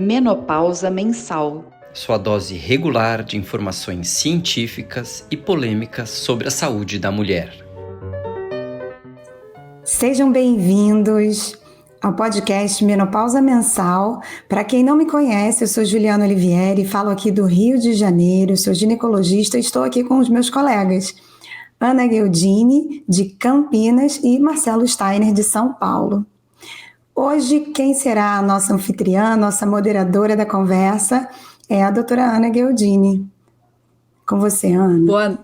Menopausa Mensal. Sua dose regular de informações científicas e polêmicas sobre a saúde da mulher. Sejam bem-vindos ao podcast Menopausa Mensal. Para quem não me conhece, eu sou Juliana Olivieri, falo aqui do Rio de Janeiro, sou ginecologista e estou aqui com os meus colegas Ana Gheldini, de Campinas, e Marcelo Steiner, de São Paulo. Hoje, quem será a nossa anfitriã, nossa moderadora da conversa, é a doutora Ana Gheldini. Com você, Ana.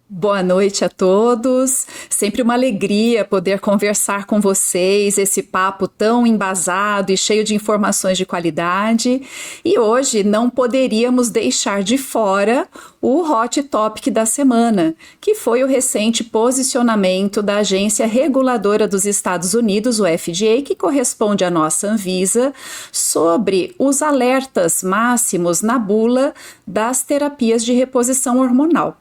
Boa noite a todos. Sempre uma alegria poder conversar com vocês, esse papo tão embasado e cheio de informações de qualidade. E hoje não poderíamos deixar de fora o Hot Topic da semana, que foi o recente posicionamento da Agência Reguladora dos Estados Unidos, o FDA, que corresponde à nossa Anvisa, sobre os alertas máximos na bula das terapias de reposição hormonal.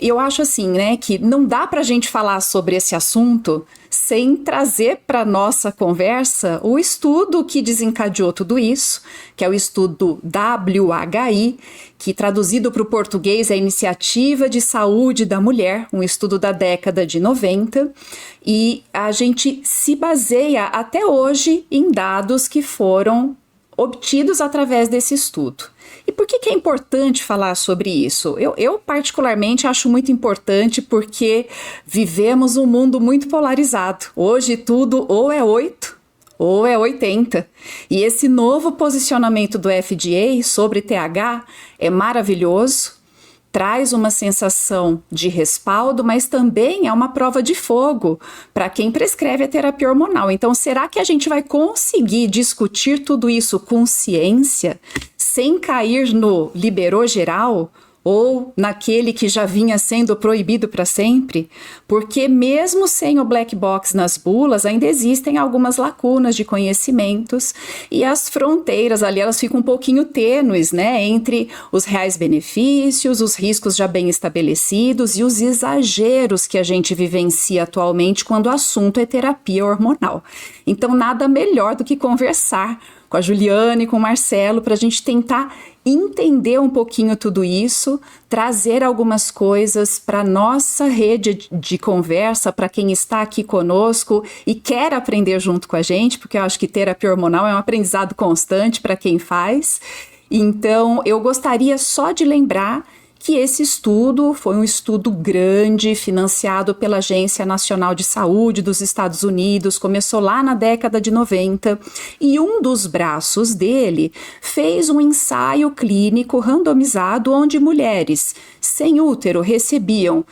Eu acho assim, né, que não dá para a gente falar sobre esse assunto sem trazer para nossa conversa o estudo que desencadeou tudo isso, que é o estudo WHI, que traduzido para o português é a Iniciativa de Saúde da Mulher, um estudo da década de 90, e a gente se baseia até hoje em dados que foram obtidos através desse estudo. E por que é importante falar sobre isso? Eu particularmente acho muito importante porque vivemos um mundo muito polarizado. Hoje tudo ou é 8 ou é 80. E esse novo posicionamento do FDA sobre TH é maravilhoso, traz uma sensação de respaldo, mas também é uma prova de fogo para quem prescreve a terapia hormonal. Então, será que a gente vai conseguir discutir tudo isso com ciência, sem cair no liberou geral ou naquele que já vinha sendo proibido para sempre? Porque mesmo sem o black box nas bulas, ainda existem algumas lacunas de conhecimentos e as fronteiras ali, elas ficam um pouquinho tênues, né, entre os reais benefícios, os riscos já bem estabelecidos e os exageros que a gente vivencia atualmente quando o assunto é terapia hormonal. Então, nada melhor do que conversar com a Juliana e com o Marcelo para a gente tentar entender um pouquinho tudo isso, trazer algumas coisas para a nossa rede de conversa, para quem está aqui conosco e quer aprender junto com a gente, porque eu acho que terapia hormonal é um aprendizado constante para quem faz. Então, eu gostaria só de lembrar que esse estudo foi um estudo grande, financiado pela Agência Nacional de Saúde dos Estados Unidos, começou lá na década de 90, e um dos braços dele fez um ensaio clínico randomizado onde mulheres sem útero recebiam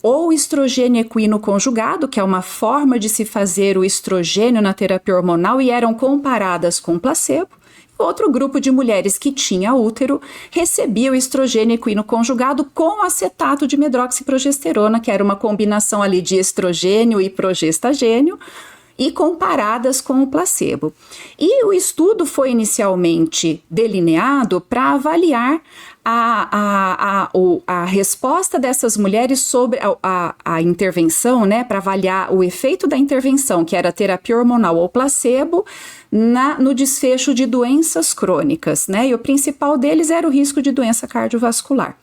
ou estrogênio equino conjugado, que é uma forma de se fazer o estrogênio na terapia hormonal, e eram comparadas com placebo. Outro grupo de mulheres que tinha útero recebia o estrogênio equino conjugado com acetato de medroxiprogesterona, que era uma combinação ali de estrogênio e progestagênio, e comparadas com o placebo. E o estudo foi inicialmente delineado para avaliar a resposta dessas mulheres sobre a intervenção, né, para avaliar o efeito da intervenção, que era terapia hormonal ou placebo, no desfecho de doenças crônicas, né, e o principal deles era o risco de doença cardiovascular.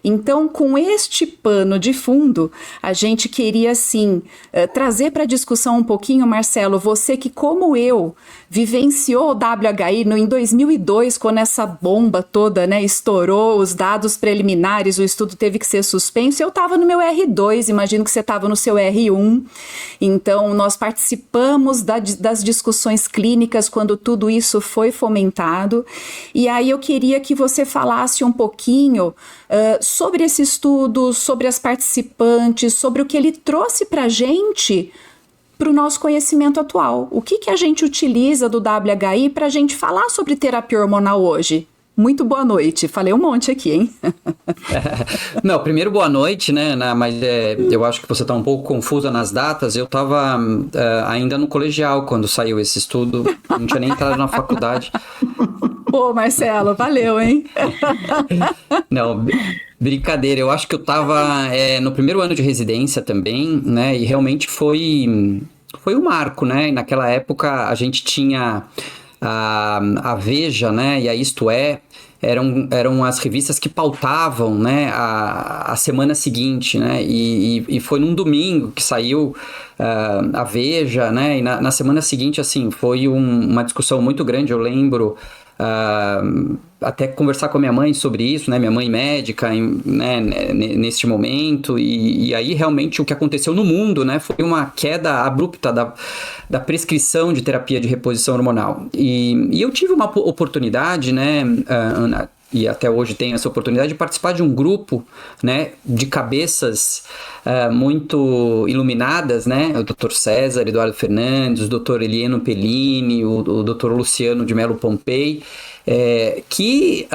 Então, com este pano de fundo, a gente queria, assim, trazer para a discussão um pouquinho, Marcelo, você que, como eu, vivenciou o WHI em 2002, quando essa bomba toda, né, estourou, os dados preliminares, o estudo teve que ser suspenso, eu estava no meu R2, imagino que você estava no seu R1, então nós participamos das discussões clínicas quando tudo isso foi fomentado, e aí eu queria que você falasse um pouquinho sobre esse estudo, sobre as participantes, sobre o que ele trouxe para a gente, para o nosso conhecimento atual. O que a gente utiliza do WHI para a gente falar sobre terapia hormonal hoje? Muito boa noite. Falei um monte aqui, hein? Não, primeiro boa noite, né, Ana? Mas eu acho que você está um pouco confusa nas datas. Eu estava ainda no colegial quando saiu esse estudo. Não tinha nem entrado na faculdade. Pô, Marcelo, valeu, hein? Não, brincadeira. Eu acho que eu estava no primeiro ano de residência também, né? E realmente foi um marco, né? E naquela época a gente tinha a Veja, né, e a Isto É, eram as revistas que pautavam, né, a semana seguinte, né, e foi num domingo que saiu a Veja, né, e na semana seguinte, assim, foi uma discussão muito grande. Eu lembro até conversar com a minha mãe sobre isso, né, minha mãe médica, né, neste momento, e aí realmente o que aconteceu no mundo, né, foi uma queda abrupta da prescrição de terapia de reposição hormonal. E eu tive uma oportunidade, né, Ana, e até hoje tenho essa oportunidade de participar de um grupo, né, de cabeças muito iluminadas, né, o Dr. César Eduardo Fernandes, o Dr. Elieno Pellini, o Dr. Luciano de Mello Pompei, que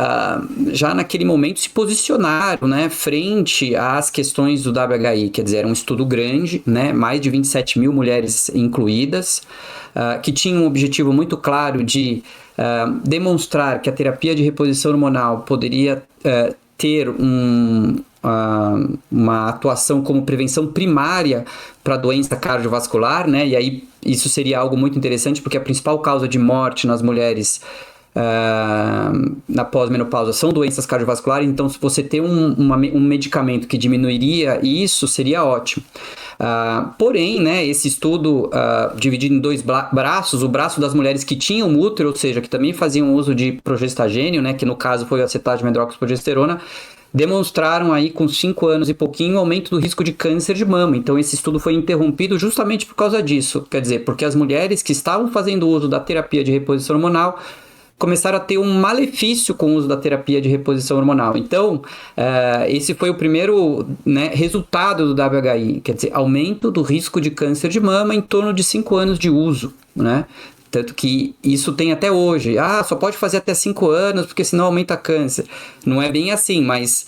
já naquele momento se posicionaram, né, frente às questões do WHI, quer dizer, era um estudo grande, né, mais de 27 mil mulheres incluídas, que tinha um objetivo muito claro de demonstrar que a terapia de reposição hormonal poderia ter uma atuação como prevenção primária para a doença cardiovascular, né? E aí isso seria algo muito interessante, porque a principal causa de morte nas mulheres na pós-menopausa são doenças cardiovasculares. Então, se você tem um medicamento que diminuiria isso, seria ótimo. Porém, né, esse estudo dividido em dois braços, o braço das mulheres que tinham útero, ou seja, que também faziam uso de progestagênio, né, que no caso foi acetato de hidroxiprogesterona, demonstraram aí com 5 anos e pouquinho o aumento do risco de câncer de mama. Então esse estudo foi interrompido justamente por causa disso, quer dizer, porque as mulheres que estavam fazendo uso da terapia de reposição hormonal começaram a ter um malefício com o uso da terapia de reposição hormonal. Então, esse foi o primeiro, né, resultado do WHI, quer dizer, aumento do risco de câncer de mama em torno de 5 anos de uso, né? Tanto que isso tem até hoje. Só pode fazer até 5 anos, porque senão aumenta câncer. Não é bem assim, mas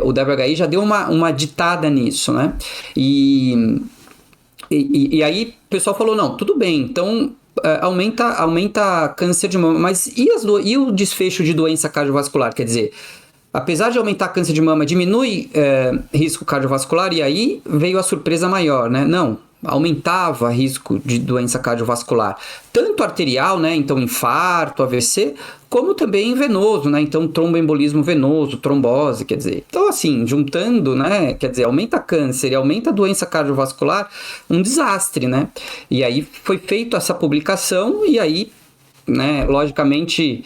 o WHI já deu uma ditada nisso, né? E aí o pessoal falou, não, tudo bem, então aumenta câncer de mama, mas e o desfecho de doença cardiovascular? Quer dizer, apesar de aumentar câncer de mama, diminui risco cardiovascular, e aí veio a surpresa maior, né? Não, aumentava risco de doença cardiovascular, tanto arterial, né, então infarto, AVC, como também venoso, né, então tromboembolismo venoso, trombose, quer dizer. Então assim, juntando, né, quer dizer, aumenta câncer e aumenta a doença cardiovascular, um desastre, né. E aí foi feita essa publicação e aí, né, logicamente,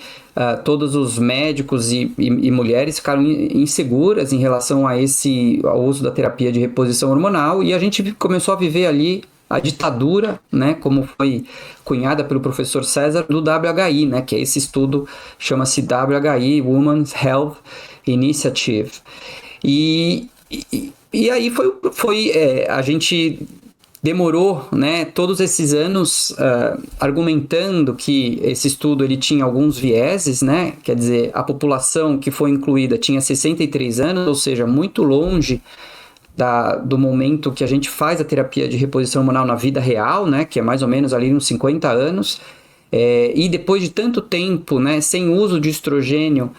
todos os médicos e mulheres ficaram inseguras em relação ao uso da terapia de reposição hormonal, e a gente começou a viver ali a ditadura, né, como foi cunhada pelo professor César, do WHI, né, que é esse estudo, chama-se WHI, Women's Health Initiative. E aí a gente demorou, né, todos esses anos argumentando que esse estudo ele tinha alguns vieses, né, quer dizer, a população que foi incluída tinha 63 anos, ou seja, muito longe do momento que a gente faz a terapia de reposição hormonal na vida real, né, que é mais ou menos ali uns 50 anos, e depois de tanto tempo, né, sem uso de estrogênio,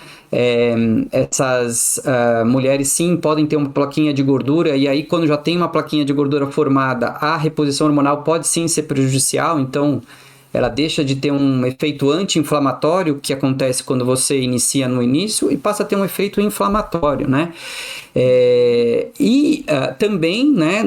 essas mulheres sim podem ter uma plaquinha de gordura, e aí quando já tem uma plaquinha de gordura formada, a reposição hormonal pode sim ser prejudicial. Então ela deixa de ter um efeito anti-inflamatório, que acontece quando você inicia no início, e passa a ter um efeito inflamatório, né? Também, né,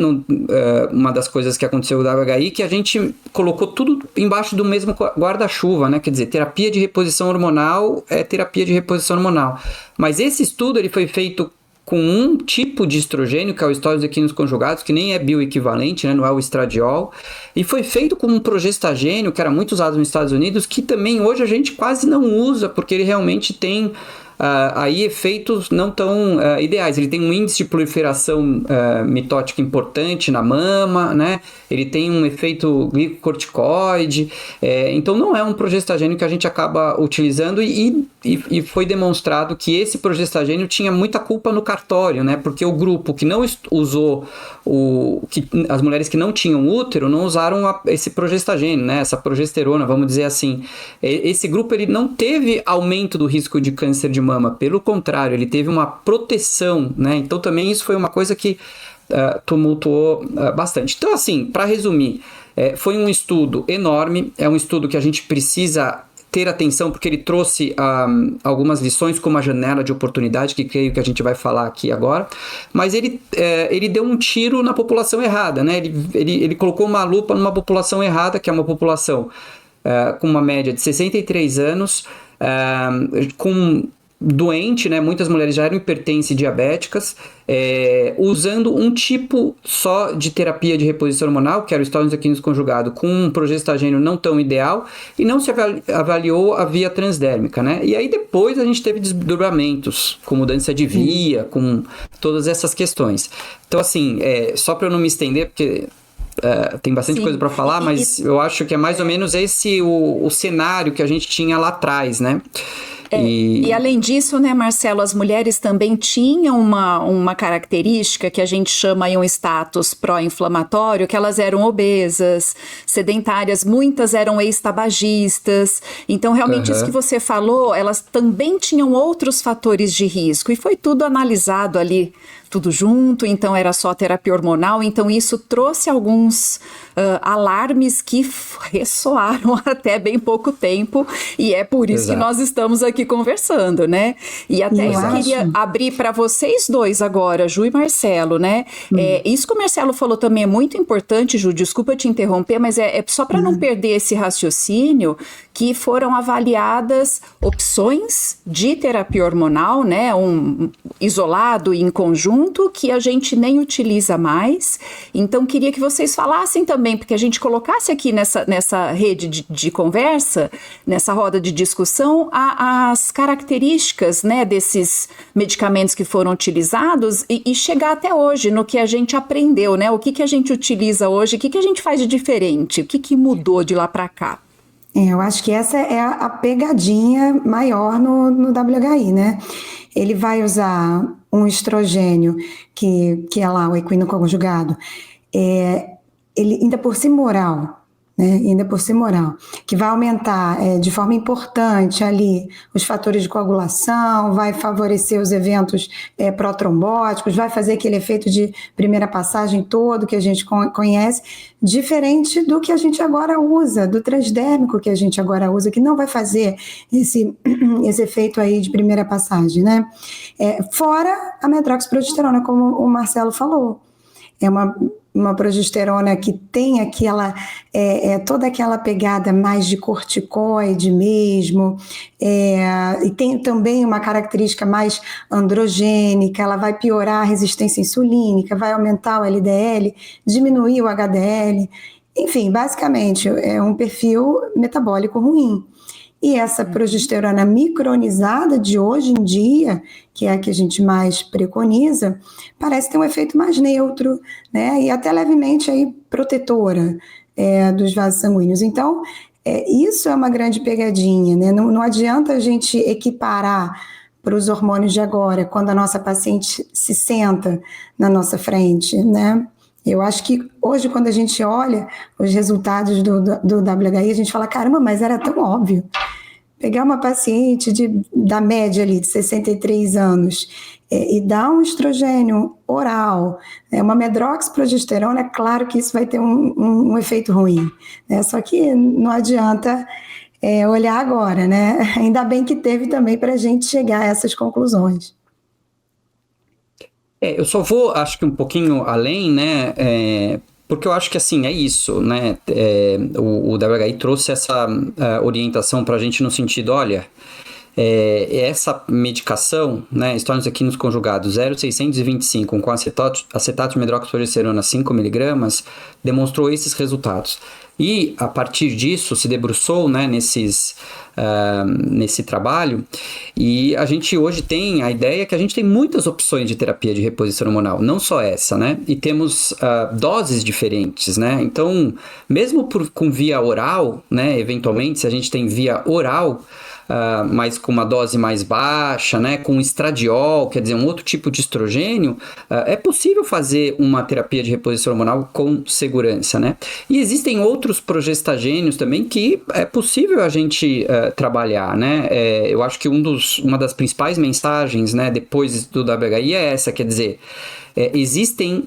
uma das coisas que aconteceu no WHI, que a gente colocou tudo embaixo do mesmo guarda-chuva, né? Quer dizer, terapia de reposição hormonal é terapia de reposição hormonal. Mas esse estudo ele foi feito com um tipo de estrogênio, que é o estrógenos equinos conjugados, que nem é bioequivalente, né, não é o estradiol, e foi feito com um progestagênio, que era muito usado nos Estados Unidos, que também hoje a gente quase não usa, porque ele realmente tem aí efeitos não tão ideais. Ele tem um índice de proliferação mitótica importante na mama, né? Ele tem um efeito glicocorticoide, então não é um progestagênio que a gente acaba utilizando, e foi demonstrado que esse progestagênio tinha muita culpa no cartório, né? Porque o grupo que não usou, as mulheres que não tinham útero não usaram esse progestagênio, né? Essa progesterona, vamos dizer assim. Esse grupo ele não teve aumento do risco de câncer de mama, pelo contrário, ele teve uma proteção, né? Então também isso foi uma coisa que tumultuou bastante. Então assim, para resumir, foi um estudo enorme, é um estudo que a gente precisa ter atenção, porque ele trouxe algumas lições como a janela de oportunidade, que creio que a gente vai falar aqui agora, mas ele deu um tiro na população errada, né? Ele colocou uma lupa numa população errada, que é uma população com uma média de 63 anos, com doente, né? Muitas mulheres já eram hipertensas e diabéticas, usando um tipo só de terapia de reposição hormonal, que era o estrógenos equinos conjugado, com um progestagênio não tão ideal, e não se avaliou a via transdérmica, né? E aí depois a gente teve desdobramentos, com mudança de via, com todas essas questões. Então, assim, só para eu não me estender, porque tem bastante coisa para falar, mas eu acho que é mais ou menos esse o cenário que a gente tinha lá atrás, né? E além disso, né, Marcelo, as mulheres também tinham uma característica que a gente chama aí um status pró-inflamatório, que elas eram obesas, sedentárias, muitas eram ex-tabagistas. Então, realmente, isso que você falou, elas também tinham outros fatores de risco, e foi tudo analisado ali, tudo junto, então era só terapia hormonal, então isso trouxe alguns alarmes que ressoaram até bem pouco tempo, e é por isso que nós estamos aqui conversando, né? E até eu queria abrir para vocês dois agora, Ju e Marcelo, né? Isso que o Marcelo falou também é muito importante, Ju, desculpa te interromper, mas é só para não perder esse raciocínio, que foram avaliadas opções de terapia hormonal, né? Isolado e em conjunto, que a gente nem utiliza mais. Então, queria que vocês falassem também, porque a gente colocasse aqui nessa rede de conversa, nessa roda de discussão, as características, né, desses medicamentos que foram utilizados e chegar até hoje no que a gente aprendeu, né? O que a gente utiliza hoje, o que a gente faz de diferente, o que mudou de lá para cá. Eu acho que essa é a pegadinha maior no WHI, né? Ele vai usar um estrogênio, que é lá o equino conjugado, ele ainda por cima oral, né? Ainda por cima oral, que vai aumentar de forma importante ali os fatores de coagulação, vai favorecer os eventos protrombóticos, vai fazer aquele efeito de primeira passagem todo que a gente conhece, diferente do que a gente agora usa, do transdérmico que a gente agora usa, que não vai fazer esse efeito aí de primeira passagem, né? Fora a medroxiprogesterona, como o Marcelo falou. É uma progesterona que tem aquela, toda aquela pegada mais de corticoide mesmo, e tem também uma característica mais androgênica, ela vai piorar a resistência insulínica, vai aumentar o LDL, diminuir o HDL, enfim, basicamente é um perfil metabólico ruim. E essa progesterona micronizada de hoje em dia, que é a que a gente mais preconiza, parece ter um efeito mais neutro, né? E até levemente aí protetora dos vasos sanguíneos. Então, isso é uma grande pegadinha, né? Não adianta a gente equiparar para os hormônios de agora, quando a nossa paciente se senta na nossa frente, né? Eu acho que hoje, quando a gente olha os resultados do WHI, a gente fala, caramba, mas era tão óbvio. Pegar uma paciente da média ali de 63 anos e dar um estrogênio oral, uma medroxiprogesterona, é claro que isso vai ter um efeito ruim, né? Só que não adianta olhar agora, né? Ainda bem que teve também para a gente chegar a essas conclusões. Eu só vou, acho que um pouquinho além, né, porque eu acho que assim, é isso, né, o WHI trouxe essa orientação para a gente no sentido, olha, essa medicação, né, estrógenos equinos conjugados 0,625 com acetato de medroxiprogesterona 5mg, demonstrou esses resultados. E, a partir disso, se debruçou, né, nesse trabalho, e a gente hoje tem a ideia que a gente tem muitas opções de terapia de reposição hormonal, não só essa, né? E temos doses diferentes, né? Então, mesmo com via oral, né, eventualmente, se a gente tem via oral, mas com uma dose mais baixa, né, com estradiol, quer dizer, um outro tipo de estrogênio, é possível fazer uma terapia de reposição hormonal com segurança, né? E existem outros progestagênios também que é possível a gente trabalhar, né? Eu acho que uma das principais mensagens, né, depois do WHI é essa, quer dizer, existem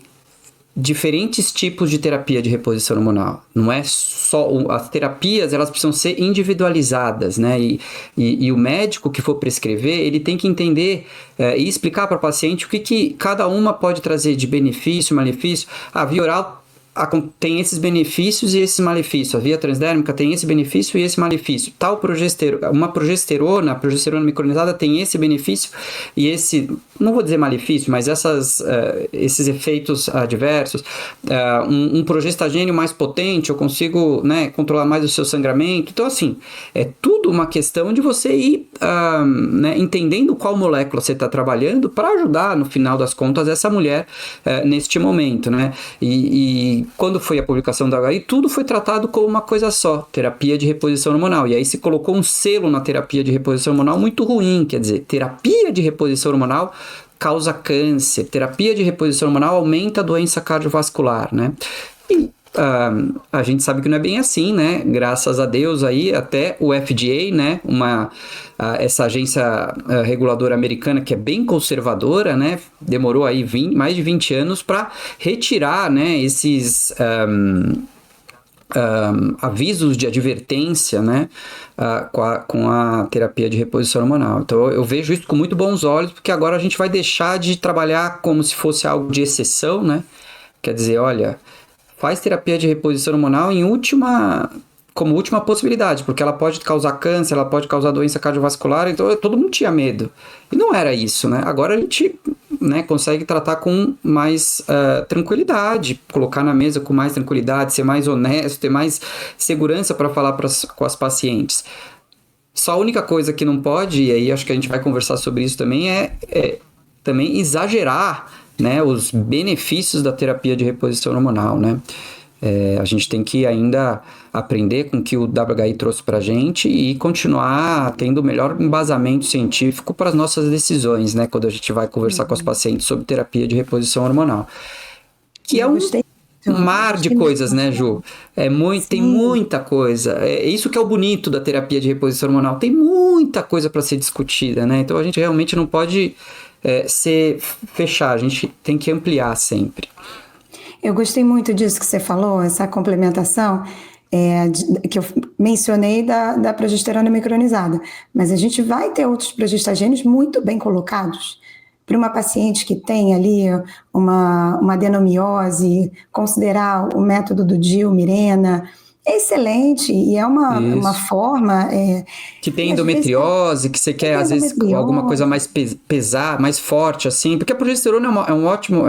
diferentes tipos de terapia de reposição hormonal. Não é só... As terapias, elas precisam ser individualizadas, né? E o médico que for prescrever, ele tem que entender e explicar para o paciente o que cada uma pode trazer de benefício, malefício. A via oral tem esses benefícios e esses malefícios. A via transdérmica tem esse benefício e esse malefício. Uma progesterona, a progesterona micronizada tem esse benefício e esse, não vou dizer malefício, mas esses efeitos adversos. Um progestagênio mais potente, eu consigo, né, controlar mais o seu sangramento. Então, assim, é tudo uma questão de você ir né, entendendo qual molécula você está trabalhando para ajudar, no final das contas, essa mulher neste momento, né? E quando foi a publicação da HI, tudo foi tratado como uma coisa só, terapia de reposição hormonal. E aí se colocou um selo na terapia de reposição hormonal muito ruim, quer dizer, terapia de reposição hormonal causa câncer, terapia de reposição hormonal aumenta a doença cardiovascular, né? E a gente sabe que não é bem assim, né? Graças a Deus aí, até o FDA, né? Essa agência reguladora americana que é bem conservadora, né? Demorou aí mais de 20 anos para retirar, né, esses avisos de advertência, né, com a terapia de reposição hormonal. Então eu vejo isso com muito bons olhos, porque agora a gente vai deixar de trabalhar como se fosse algo de exceção, né? Quer dizer, olha, faz terapia de reposição hormonal como última possibilidade, porque ela pode causar câncer, ela pode causar doença cardiovascular, então todo mundo tinha medo. E não era isso, né? Agora a gente, né, consegue tratar com mais tranquilidade, colocar na mesa com mais tranquilidade, ser mais honesto, ter mais segurança para falar com as pacientes. Só a única coisa que não pode, e aí acho que a gente vai conversar sobre isso também, é também exagerar, né, os benefícios da terapia de reposição hormonal, né? A gente tem que ainda aprender com o que o WHI trouxe para a gente e continuar tendo o melhor embasamento científico para as nossas decisões, né? Quando a gente vai conversar com os pacientes sobre terapia de reposição hormonal. Que é um mar de coisas, né, Ju? Tem muita coisa. É isso que é o bonito da terapia de reposição hormonal. Tem muita coisa para ser discutida, né? Então a gente realmente não pode fechar, a gente tem que ampliar sempre. Eu gostei muito disso que você falou, essa complementação que eu mencionei da progesterona micronizada, mas a gente vai ter outros progestagênios muito bem colocados. Para uma paciente que tem ali uma adenomiose, considerar o método do DIU, Mirena, é excelente e é uma forma... que tem endometriose, que você quer, às vezes, alguma coisa mais pesar, mais forte, assim, porque a progesterona é um ótimo...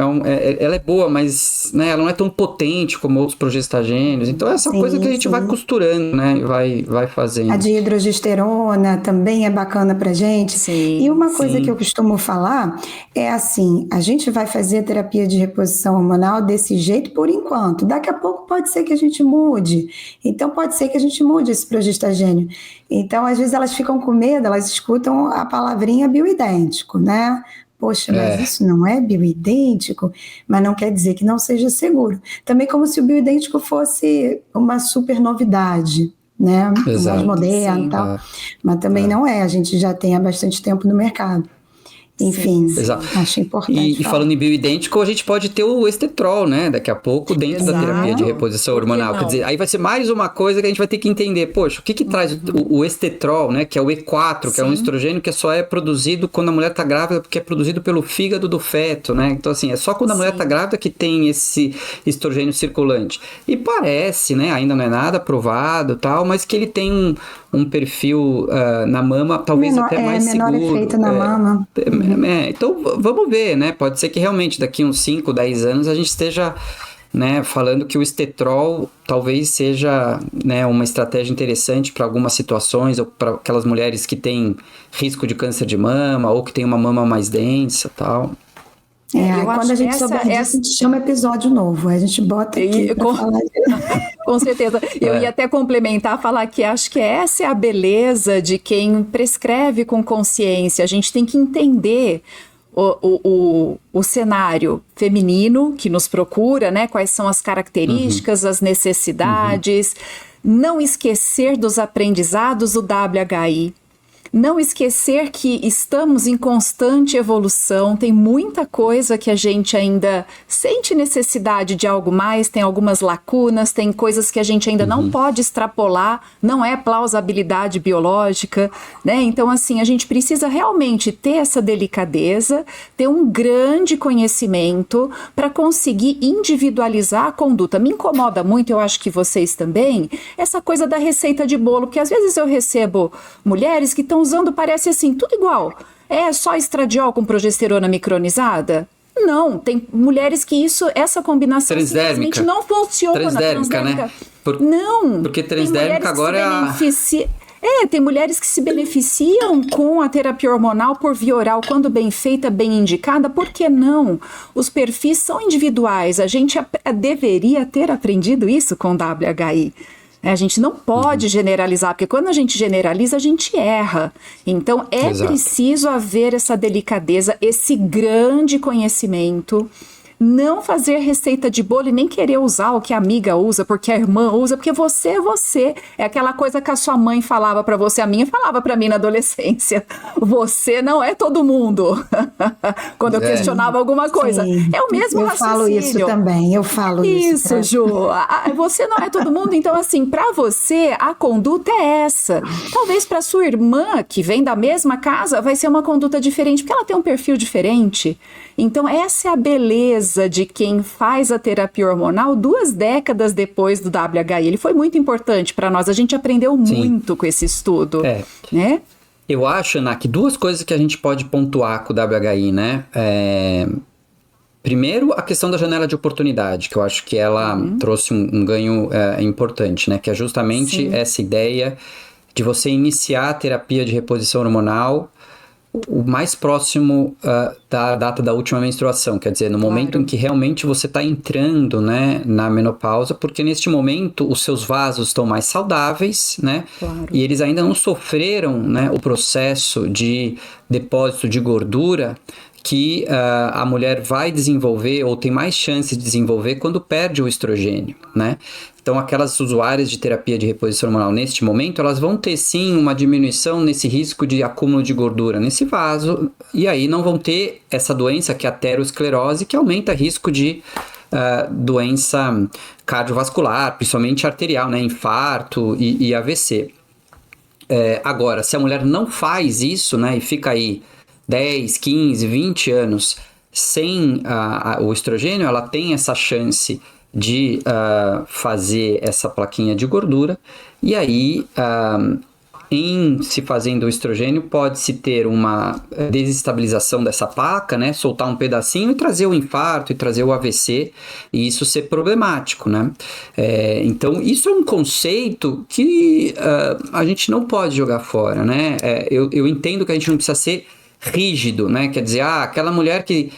ela é boa, mas, né, ela não é tão potente como outros progestagênios. Então, essa coisa que a gente vai costurando, né, vai fazendo. A dihidrogesterona também é bacana pra gente. Sim, e uma coisa que eu costumo falar é assim, a gente vai fazer a terapia de reposição hormonal desse jeito por enquanto. Daqui a pouco pode ser que a gente mude. Então, pode ser que a gente mude esse progestagênio. Então, às vezes elas ficam com medo, elas escutam a palavrinha bioidêntico, né? Poxa, mas isso não é bioidêntico? Mas não quer dizer que não seja seguro. Também como se o bioidêntico fosse uma super novidade, né? Exato. Mais moderno e tal. Mas também não é, a gente já tem há bastante tempo no mercado. Enfim, acho importante. E falando em bioidêntico, a gente pode ter o estetrol, né? Daqui a pouco, dentro da terapia de reposição hormonal. Quer dizer, aí vai ser mais uma coisa que a gente vai ter que entender. Poxa, o que traz o estetrol, né? Que é o E4, que é um estrogênio que só é produzido quando a mulher está grávida, porque é produzido pelo fígado do feto, né? Então, assim, é só quando a mulher está grávida que tem esse estrogênio circulante. E parece, né? Ainda não é nada provado e tal, mas que ele tem um perfil na mama, talvez até mais seguro. Menor efeito na mama. Então, vamos ver, né? Pode ser que realmente daqui uns 5, 10 anos a gente esteja, né, falando que o estetrol talvez seja, né, uma estratégia interessante para algumas situações, ou para aquelas mulheres que têm risco de câncer de mama, ou que têm uma mama mais densa e tal. Quando a gente souber disso, a gente chama episódio novo, a gente bota aqui pra falar com certeza. Eu ia até complementar, falar que acho que essa é a beleza de quem prescreve com consciência. A gente tem que entender o cenário feminino que nos procura, né? Quais são as características, as necessidades, não esquecer dos aprendizados do WHI. não esquecer que estamos em constante evolução, tem muita coisa que a gente ainda sente necessidade de algo mais, tem algumas lacunas, tem coisas que a gente ainda não pode extrapolar, não é plausibilidade biológica, né? Então, assim, a gente precisa realmente ter essa delicadeza, ter um grande conhecimento para conseguir individualizar a conduta. Me incomoda muito, eu acho que vocês também, essa coisa da receita de bolo, porque às vezes eu recebo mulheres que estão usando, parece assim, tudo igual. É só estradiol com progesterona micronizada? Não, tem mulheres que essa combinação simplesmente não funciona. Transdérmica, né? Não. Porque transdérmica agora tem mulheres que se beneficiam com a terapia hormonal por via oral, quando bem feita, bem indicada, por que não? Os perfis são individuais, a gente deveria ter aprendido isso com WHI. A gente não pode generalizar, porque quando a gente generaliza, a gente erra. Então, preciso haver essa delicadeza, esse grande conhecimento. Não fazer receita de bolo e nem querer usar o que a amiga usa, porque a irmã usa, porque você é você. É aquela coisa que a sua mãe falava pra você, a minha falava pra mim na adolescência. Você não é todo mundo. Quando eu questionava alguma coisa. Sim. É o mesmo raciocínio. Eu falo isso também, Isso, Ju. Você não é todo mundo, então assim, pra você, a conduta é essa. Talvez pra sua irmã, que vem da mesma casa, vai ser uma conduta diferente, porque ela tem um perfil diferente. Então, essa é a beleza de quem faz a terapia hormonal 2 décadas depois do WHI. Ele foi muito importante para nós, a gente aprendeu muito com esse estudo. Né? Eu acho, Ana, que 2 coisas que a gente pode pontuar com o WHI, né? Primeiro, a questão da janela de oportunidade, que eu acho que ela trouxe um ganho importante, né? Que é justamente essa ideia de você iniciar a terapia de reposição hormonal o mais próximo da data da última menstruação, quer dizer, no momento em que realmente você está entrando, né, na menopausa, porque neste momento os seus vasos estão mais saudáveis, né, e eles ainda não sofreram, né, o processo de depósito de gordura que a mulher vai desenvolver ou tem mais chance de desenvolver quando perde o estrogênio, né? Então, aquelas usuárias de terapia de reposição hormonal neste momento, elas vão ter sim uma diminuição nesse risco de acúmulo de gordura nesse vaso, e aí não vão ter essa doença que é a aterosclerose, que aumenta o risco de doença cardiovascular, principalmente arterial, né? Infarto e AVC. Agora, se a mulher não faz isso, né, e fica aí 10, 15, 20 anos sem o estrogênio, ela tem essa chance de fazer essa plaquinha de gordura, e aí em se fazendo o estrogênio pode-se ter uma desestabilização dessa placa, né, soltar um pedacinho e trazer o infarto e trazer o AVC, e isso ser problemático, né? Então isso é um conceito que a gente não pode jogar fora, né? Eu entendo que a gente não precisa ser rígido, né? Quer dizer, aquela mulher que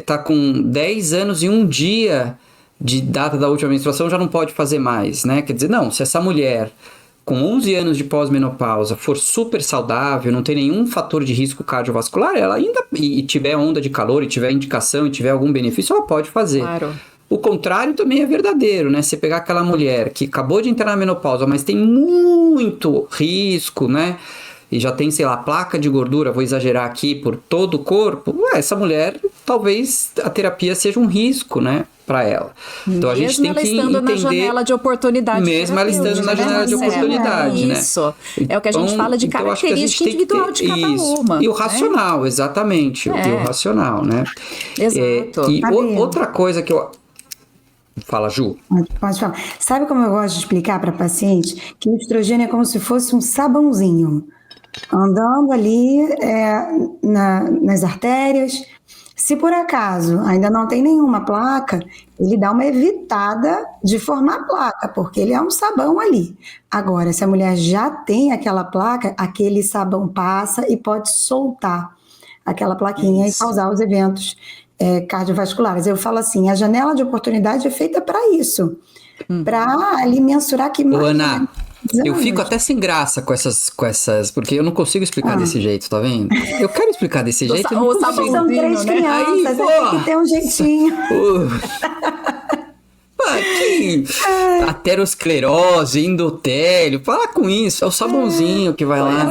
tá com 10 anos e 1 dia de data da última menstruação já não pode fazer mais, né? Quer dizer, não, se essa mulher com 11 anos de pós-menopausa for super saudável, não tem nenhum fator de risco cardiovascular, ela ainda, e tiver onda de calor, e tiver indicação, e tiver algum benefício, ela pode fazer. Claro. O contrário também é verdadeiro, né? Você pegar aquela mulher que acabou de entrar na menopausa, mas tem muito risco, né? E já tem, sei lá, placa de gordura, vou exagerar aqui, por todo o corpo, essa mulher, talvez a terapia seja um risco, né, para ela. Então a gente tem que entender... Mesmo ela estando na janela de oportunidade. Mesmo ela estando na janela de oportunidade, né? Isso. É o que a gente fala de característica individual de cada uma. E o racional, exatamente. E o racional, né? Exato. E outra coisa que eu... Fala, Ju. Pode falar. Sabe como eu gosto de explicar para paciente? Que o estrogênio é como se fosse um sabãozinho andando ali nas artérias. Se por acaso ainda não tem nenhuma placa, ele dá uma evitada de formar placa, porque ele é um sabão ali. Agora, se a mulher já tem aquela placa, aquele sabão passa e pode soltar aquela plaquinha e causar os eventos cardiovasculares. Eu falo assim, a janela de oportunidade é feita para isso, para ali mensurar que mais... Ana, eu fico até sem graça com essas, porque eu não consigo explicar desse jeito, tá vendo? Eu quero explicar desse jeito, eu não consigo. São 3 crianças, tem que ter um jeitinho. Aterosclerose, endotélio, para com isso. É o sabãozinho que vai lá.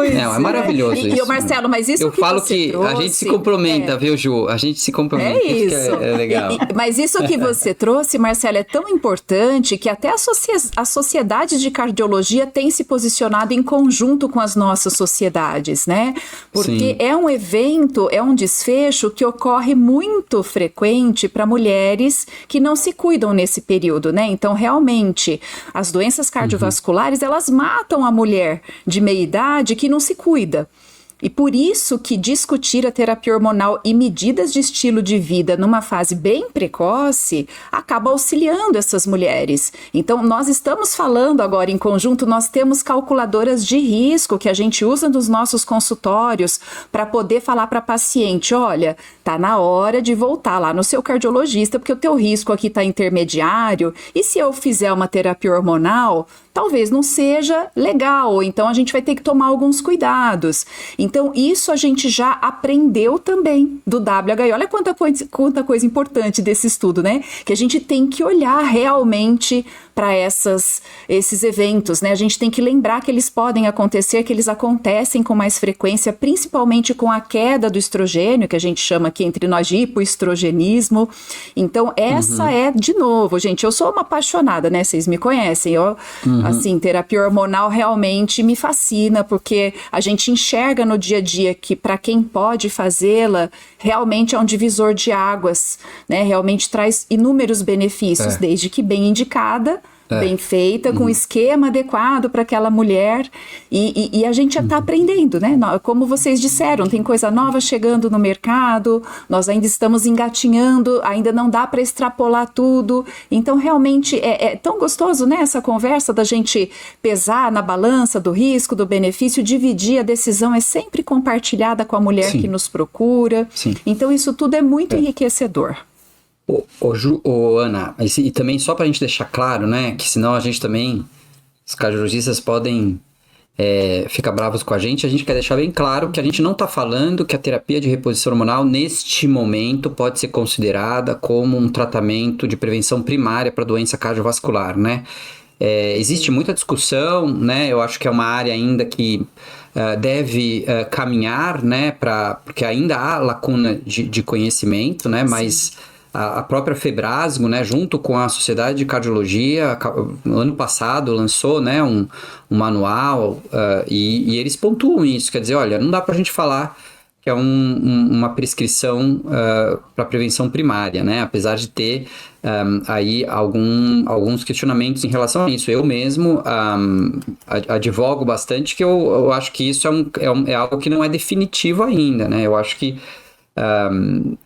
É maravilhoso isso. E o Marcelo, mas isso eu que falo você que trouxe, a gente se complementa, viu, Ju? A gente se complementa. É isso. É legal. Mas isso que você trouxe, Marcelo, é tão importante que até a sociedade de cardiologia tem se posicionado em conjunto com as nossas sociedades, né? Porque é um evento, é um desfecho que ocorre muito frequente para mulheres que não se cuidam nesse período, né? Então, realmente, as doenças cardiovasculares, elas matam a mulher de meia idade que não se cuida. E por isso que discutir a terapia hormonal e medidas de estilo de vida numa fase bem precoce acaba auxiliando essas mulheres. Então, nós estamos falando agora em conjunto, nós temos calculadoras de risco que a gente usa nos nossos consultórios para poder falar para a paciente, olha, tá na hora de voltar lá no seu cardiologista, porque o teu risco aqui está intermediário, e se eu fizer uma terapia hormonal, talvez não seja legal, então a gente vai ter que tomar alguns cuidados. Então, isso a gente já aprendeu também do WHI. Olha quanta coisa importante desse estudo, né? Que a gente tem que olhar realmente para esses eventos, né? A gente tem que lembrar que eles podem acontecer, que eles acontecem com mais frequência, principalmente com a queda do estrogênio, que a gente chama aqui entre nós de hipoestrogenismo. Então, essa é, de novo, gente, eu sou uma apaixonada, né? Vocês me conhecem, assim, terapia hormonal realmente me fascina, porque a gente enxerga no dia a dia que para quem pode fazê-la, realmente é um divisor de águas, né? Realmente traz inúmeros benefícios, desde que bem indicada, bem feita, com esquema adequado para aquela mulher, e a gente já está aprendendo, né? Como vocês disseram, tem coisa nova chegando no mercado, nós ainda estamos engatinhando, ainda não dá para extrapolar tudo, então realmente é tão gostoso, né, essa conversa da gente pesar na balança do risco, do benefício, dividir a decisão, é sempre compartilhada com a mulher que nos procura, então isso tudo é muito enriquecedor. Ana, e também só para a gente deixar claro, né, que senão a gente também, os cardiologistas podem ficar bravos com a gente quer deixar bem claro que a gente não está falando que a terapia de reposição hormonal neste momento pode ser considerada como um tratamento de prevenção primária para doença cardiovascular, né? Existe muita discussão, né? Eu acho que é uma área ainda que deve caminhar, né, porque ainda há lacuna de conhecimento, né? Mas a própria Febrasgo, né, junto com a Sociedade de Cardiologia, no ano passado lançou, né, um manual e eles pontuam isso, quer dizer, olha, não dá para a gente falar que é uma prescrição para prevenção primária, né, apesar de ter aí alguns questionamentos em relação a isso. Eu mesmo advogo bastante que eu acho que isso é algo que não é definitivo ainda, né, eu acho que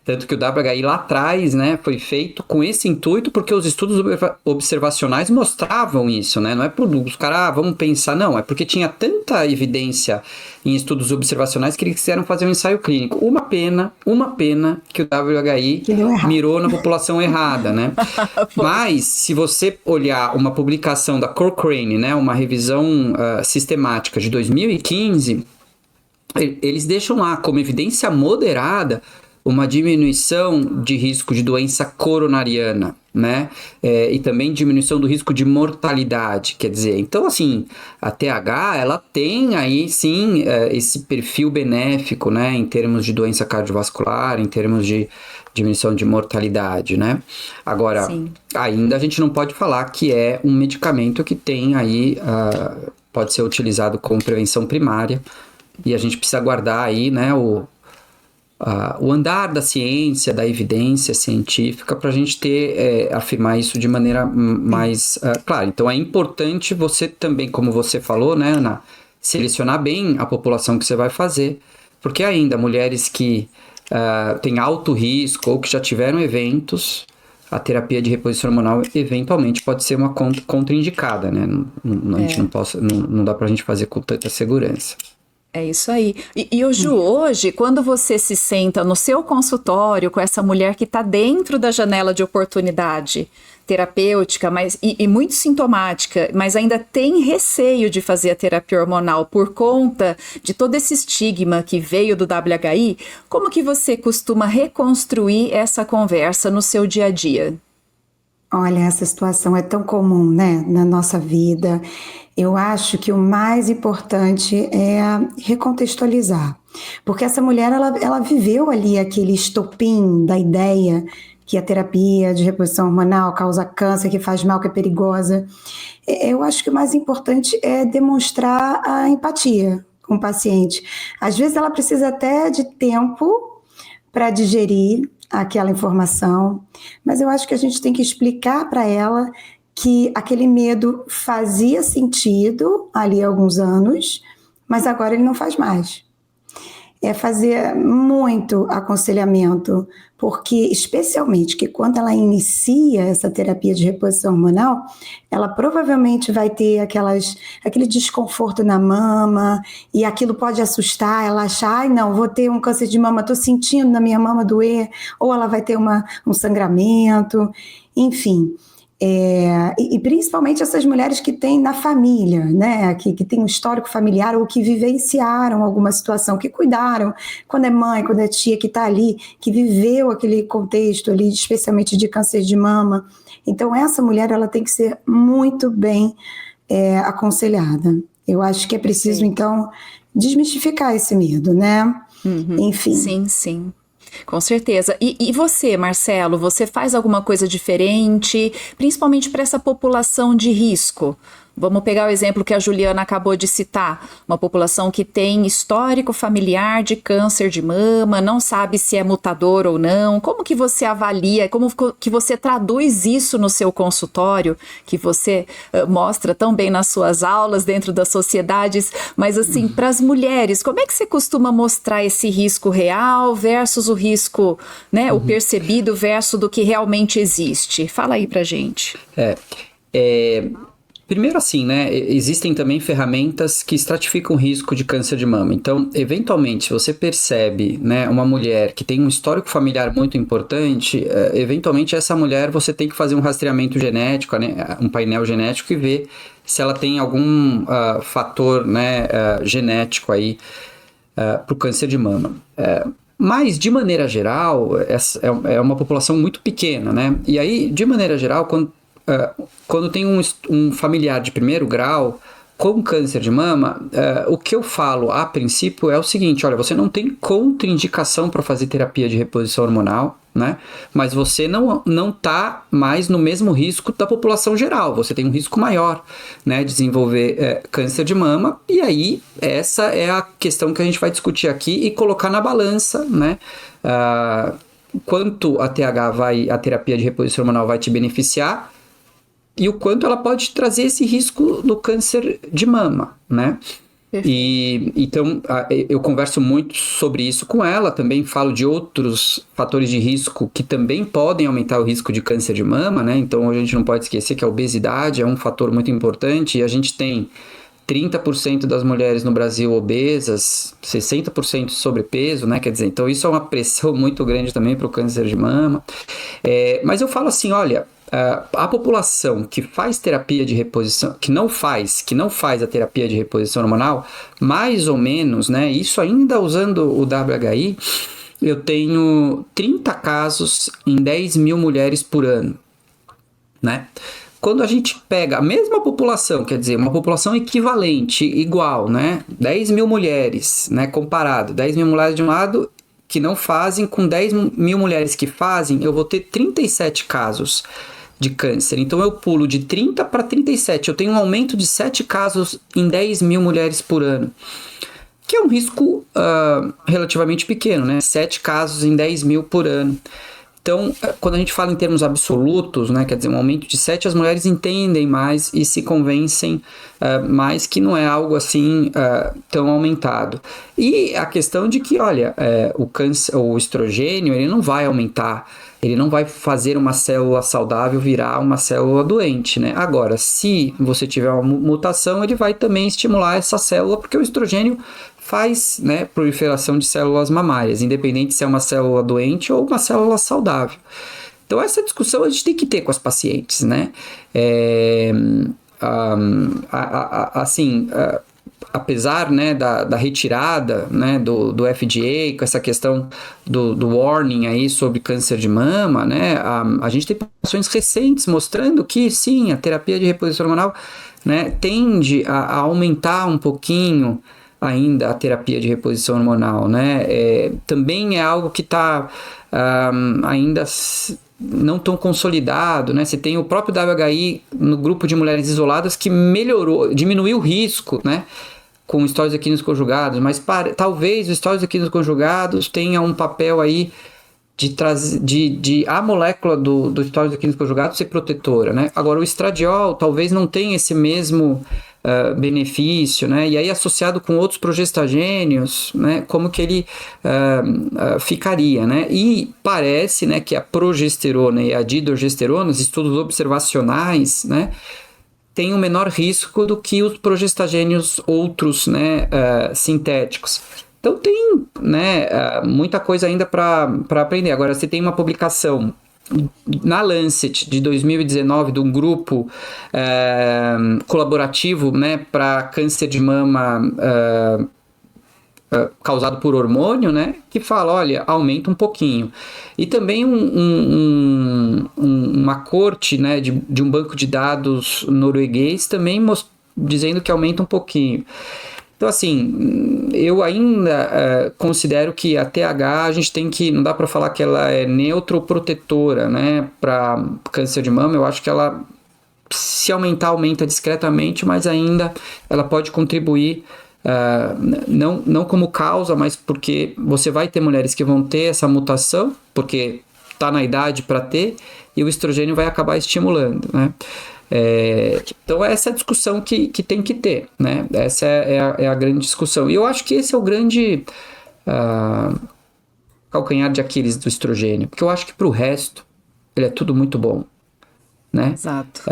tanto que o WHI lá atrás, né, foi feito com esse intuito, porque os estudos observacionais mostravam isso, né, não é por os caras, vamos pensar, não, é porque tinha tanta evidência em estudos observacionais que eles quiseram fazer um ensaio clínico. Uma pena que o WHI mirou na população errada, né, mas se você olhar uma publicação da Cochrane, né, uma revisão sistemática de 2015, eles deixam lá como evidência moderada uma diminuição de risco de doença coronariana, né? E também diminuição do risco de mortalidade, quer dizer, então assim, a TH, ela tem aí sim esse perfil benéfico, né, em termos de doença cardiovascular, em termos de diminuição de mortalidade, né? Agora, ainda a gente não pode falar que é um medicamento que tem aí, pode ser utilizado como prevenção primária, e a gente precisa guardar aí, né, o andar da ciência, da evidência científica, para a gente afirmar isso de maneira mais clara. Então é importante você também, como você falou, né, Ana, selecionar bem a população que você vai fazer, porque ainda mulheres que têm alto risco ou que já tiveram eventos, a terapia de reposição hormonal eventualmente pode ser uma contraindicada, né? A gente não dá para a gente fazer com tanta segurança. É isso aí. E o Ju, hoje, quando você se senta no seu consultório com essa mulher que está dentro da janela de oportunidade terapêutica, e muito sintomática, mas ainda tem receio de fazer a terapia hormonal por conta de todo esse estigma que veio do WHI, como que você costuma reconstruir essa conversa no seu dia a dia? Olha, essa situação é tão comum, né, na nossa vida. Eu acho que o mais importante é recontextualizar, porque essa mulher, ela viveu ali aquele estopim da ideia que a terapia de reposição hormonal causa câncer, que faz mal, que é perigosa. Eu acho que o mais importante é demonstrar a empatia com o paciente. Às vezes ela precisa até de tempo para digerir aquela informação, mas eu acho que a gente tem que explicar para ela que aquele medo fazia sentido ali há alguns anos, mas agora ele não faz mais. É fazer muito aconselhamento, porque especialmente que quando ela inicia essa terapia de reposição hormonal, ela provavelmente vai ter aquele desconforto na mama, e aquilo pode assustar, ela achar, ai não, vou ter um câncer de mama, estou sentindo na minha mama doer, ou ela vai ter um sangramento, enfim. E principalmente essas mulheres que têm na família, né, que têm um histórico familiar ou que vivenciaram alguma situação, que cuidaram, quando é mãe, quando é tia, que está ali, que viveu aquele contexto ali, especialmente de câncer de mama. Então essa mulher, ela tem que ser muito bem aconselhada. Eu acho que é preciso, então, desmistificar esse medo, né? Enfim. Sim, sim. Com certeza. E você, Marcelo, você faz alguma coisa diferente, principalmente para essa população de risco? Vamos pegar o exemplo que a Juliana acabou de citar, uma população que tem histórico familiar de câncer de mama, não sabe se é mutador ou não. Como que você avalia, como que você traduz isso no seu consultório, que você mostra tão bem nas suas aulas dentro das sociedades, mas assim, para as mulheres, como é que você costuma mostrar esse risco real versus o risco, né, o percebido versus do que realmente existe? Fala aí pra gente. Primeiro assim, né, existem também ferramentas que estratificam o risco de câncer de mama. Então, eventualmente, se você percebe, né, uma mulher que tem um histórico familiar muito importante, eventualmente essa mulher você tem que fazer um rastreamento genético, né, um painel genético e ver se ela tem algum fator, né, genético aí para o câncer de mama. Mas, de maneira geral, é uma população muito pequena, né? E aí, de maneira geral, quando tem um familiar de primeiro grau com câncer de mama, o que eu falo a princípio é o seguinte: olha, você não tem contraindicação para fazer terapia de reposição hormonal, né? Mas você não está mais no mesmo risco da população geral, você tem um risco maior, né, de desenvolver câncer de mama, e aí essa é a questão que a gente vai discutir aqui e colocar na balança, né? Quanto a terapia de reposição hormonal vai te beneficiar e o quanto ela pode trazer esse risco do câncer de mama, né? E então eu converso muito sobre isso com ela, também falo de outros fatores de risco que também podem aumentar o risco de câncer de mama, né? Então a gente não pode esquecer que a obesidade é um fator muito importante, e a gente tem 30% das mulheres no Brasil obesas, 60% sobrepeso, né? Quer dizer, então isso é uma pressão muito grande também para o câncer de mama. Mas eu falo assim, olha, a população que faz terapia de reposição, que não faz a terapia de reposição hormonal, mais ou menos, né? Isso ainda usando o WHI, eu tenho 30 casos em 10 mil mulheres por ano, né? Quando a gente pega a mesma população, quer dizer, uma população equivalente, igual, né? 10 mil mulheres, né? Comparado, 10 mil mulheres de um lado que não fazem, com 10 mil mulheres que fazem, eu vou ter 37 casos de câncer. Então eu pulo de 30 para 37, eu tenho um aumento de 7 casos em 10 mil mulheres por ano, que é um risco relativamente pequeno, né? 7 casos em 10 mil por ano. Então, quando a gente fala em termos absolutos, né, quer dizer, um aumento de 7, as mulheres entendem mais e se convencem mais que não é algo assim tão aumentado. E a questão de que, olha, o estrogênio, ele não vai aumentar, ele não vai fazer uma célula saudável virar uma célula doente, né? Agora, se você tiver uma mutação, ele vai também estimular essa célula, porque o estrogênio faz, né, proliferação de células mamárias, independente se é uma célula doente ou uma célula saudável. Então essa discussão a gente tem que ter com as pacientes, né? apesar, né, da retirada, né, do FDA, com essa questão do warning aí sobre câncer de mama, né, a gente tem publicações recentes mostrando que, sim, a terapia de reposição hormonal, né, tende a aumentar um pouquinho ainda a terapia de reposição hormonal, né, também é algo que está ainda não tão consolidado, né? Você tem o próprio WHI no grupo de mulheres isoladas que diminuiu o risco, né? Com estágios equíneos conjugados, mas talvez os estágios equíneos conjugados tenha um papel aí de a molécula do estágio equíneos conjugados ser protetora, né? Agora, o estradiol talvez não tenha esse mesmo benefício, né? E aí associado com outros progestagênios, né? Como que ele ficaria, né? E parece, né, que a progesterona e a dihidrogesterona, os estudos observacionais, né, tem um menor risco do que os progestagênios outros, né, sintéticos. Então tem, né, muita coisa ainda para aprender. Agora, você tem uma publicação na Lancet de 2019 de um grupo colaborativo, né, para câncer de mama causado por hormônio, né, que fala, olha, aumenta um pouquinho. E também uma corte, né, de um banco de dados norueguês também dizendo que aumenta um pouquinho. Então, assim, eu ainda considero que a TH a gente tem que, não dá para falar que ela é neutroprotetora, né, para câncer de mama. Eu acho que ela, se aumentar, aumenta discretamente, mas ainda ela pode contribuir, não como causa, mas porque você vai ter mulheres que vão ter essa mutação, porque está na idade para ter, e o estrogênio vai acabar estimulando, né? Então essa é a discussão que tem que ter, né? Essa é a grande discussão. E eu acho que esse é o grande calcanhar de Aquiles do estrogênio, porque eu acho que para o resto ele é tudo muito bom, né? Exato.